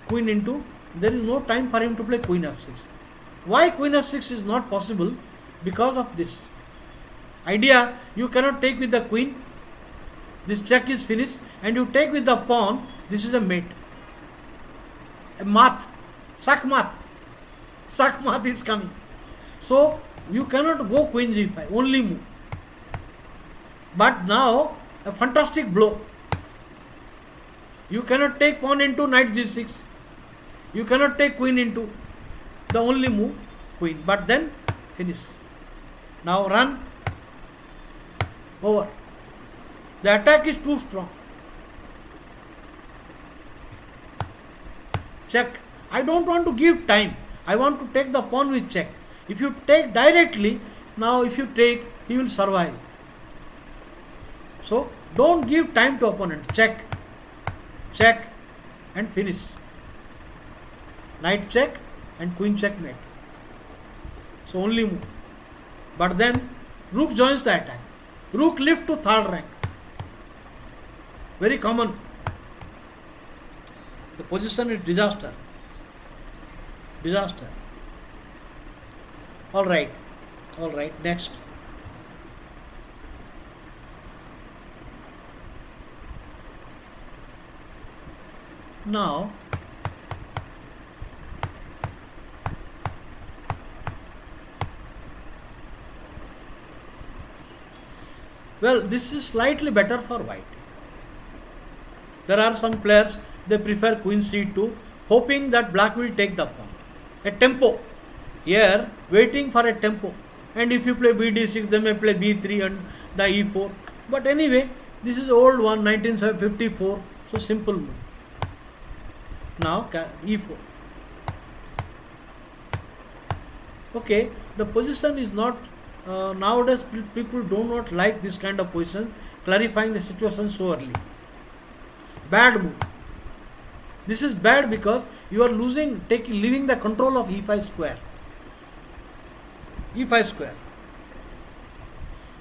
queen into, there is no time for him to play queen f6. Why queen f6 is not possible? Because of this idea, you cannot take with the queen, this check is finished, and you take with the pawn, this is a mate. A math, sakmat is coming. So you cannot go queen g5, only move. But now a fantastic blow. You cannot take pawn into knight g6. You cannot take queen into the only move, queen, but then finish. Now run, over. The attack is too strong. Check. I don't want to give time. I want to take the pawn with check. If you take directly, now if you take, he will survive. So don't give time to opponent. Check, check, and finish. Knight check and queen checkmate. So only move. But then rook joins the attack. Rook lift to third rank. Very common. The position is disaster. Disaster. All right. Next. Now, well, this is slightly better for white. There are some players, they prefer queen c2, hoping that black will take the pawn. A tempo. Here, waiting for a tempo. And if you play bd6, they may play b3 and the e4. But anyway, this is old one, 1954, so simple move. Now, e4. Okay, the position is not, nowadays people do not like this kind of position, clarifying the situation so early. Bad move. This is bad because you are leaving the control of e5 square. e5 square.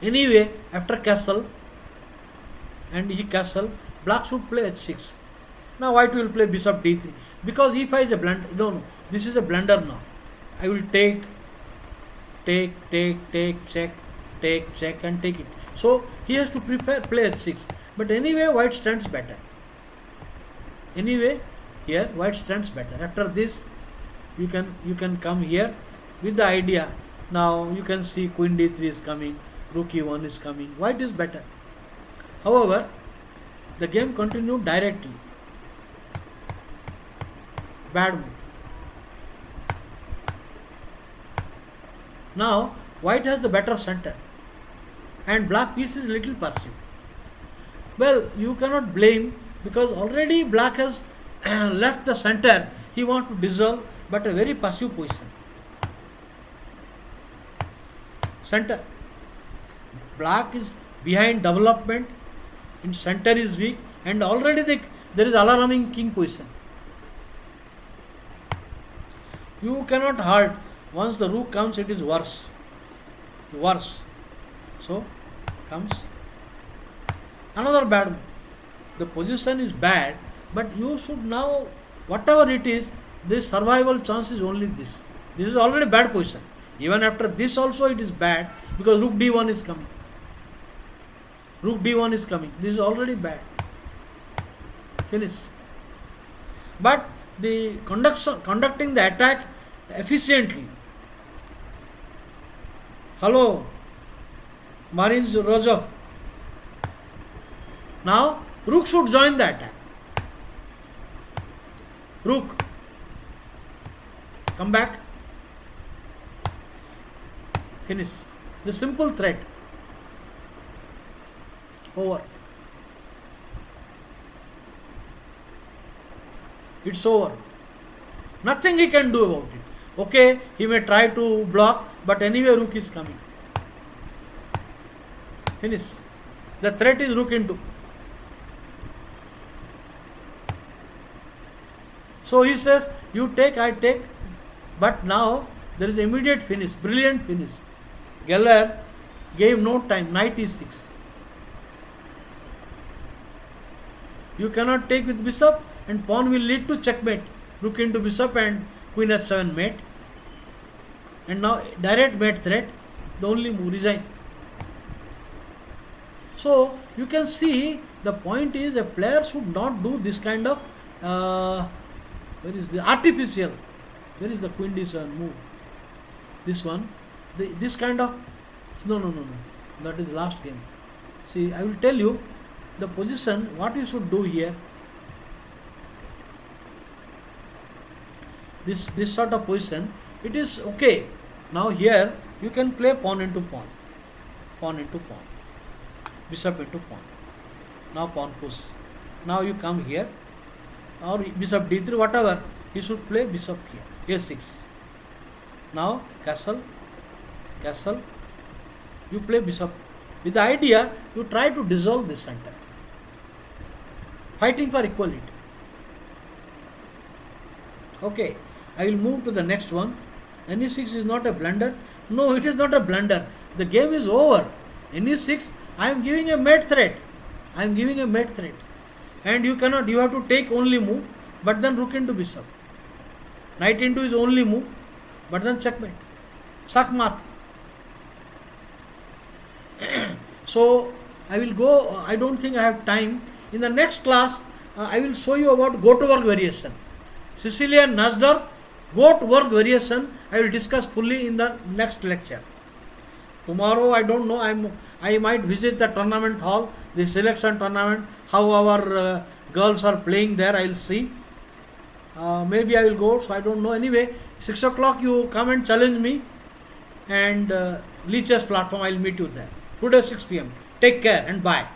Anyway, after castle and castle, black should play h6. Now white will play bishop d3 because e5 is a blunder. No, this is a blunder now. I will take, check, and take it. So he has to prepare play h6. But anyway, white stands better. Anyway, here white stands better. After this, you can come here with the idea. Now you can see queen d3 is coming, rook e1 is coming. White is better. However, the game continued directly. Bad move. Now white has the better center and black piece is little passive. Well, you cannot blame because already black has left the center. He wants to dissolve, but a very passive position. Center. Black is behind development, in center is weak, and already there is alarming king position. You cannot halt. Once the rook comes, it is worse. Worse. So, comes another bad move. The position is bad, but you should now, whatever it is, this survival chance is only this. This is already bad position. Even after this also it is bad because rook d1 is coming. Rook d1 is coming. This is already bad. Finish. But the conducting the attack efficiently. Hello, Marin Rozov. Now, rook should join the attack. Rook. Come back. Finish. The simple threat. Over. It's over. Nothing he can do about it. Okay, he may try to block, but anyway rook is coming. Finish. The threat is rook into. So he says, you take, I take, but now there is immediate finish, brilliant finish. Geller gave no time, knight e6. You cannot take with bishop and pawn will lead to checkmate. Rook into bishop and queen h7 mate. And now direct mate threat, the only move, resign. So you can see the point is a player should not do this kind of where is the artificial? Where is the queen d7 move? This one, this kind of no. That is last game. See, I will tell you the position. What you should do here. this sort of position, it is okay. Now here you can play pawn into pawn, pawn into pawn, bishop into pawn. Now pawn push. Now you come here, or bishop d3, whatever. You should play bishop here, a6. Now castle, castle. You play bishop. With the idea, you try to dissolve this center. Fighting for equality. Okay, I will move to the next one. Ne6 is not a blunder. No, it is not a blunder. The game is over. Ne6, I am giving a mate threat. I am giving a mate threat. And you cannot, you have to take only move, but then rook into bishop. Knight into is only move, but then checkmate. Sakmat. So I will go, I don't think I have time. In the next class, I will show you about go to work variation. Sicilian Nasdar, go to work variation, I will discuss fully in the next lecture. Tomorrow, I don't know, I might visit the tournament hall, the selection tournament, how our girls are playing there, I will see. Maybe I will go, so I don't know. Anyway, 6 o'clock you come and challenge me, and Leech's platform, I will meet you there. Today 6 p.m. Take care and bye.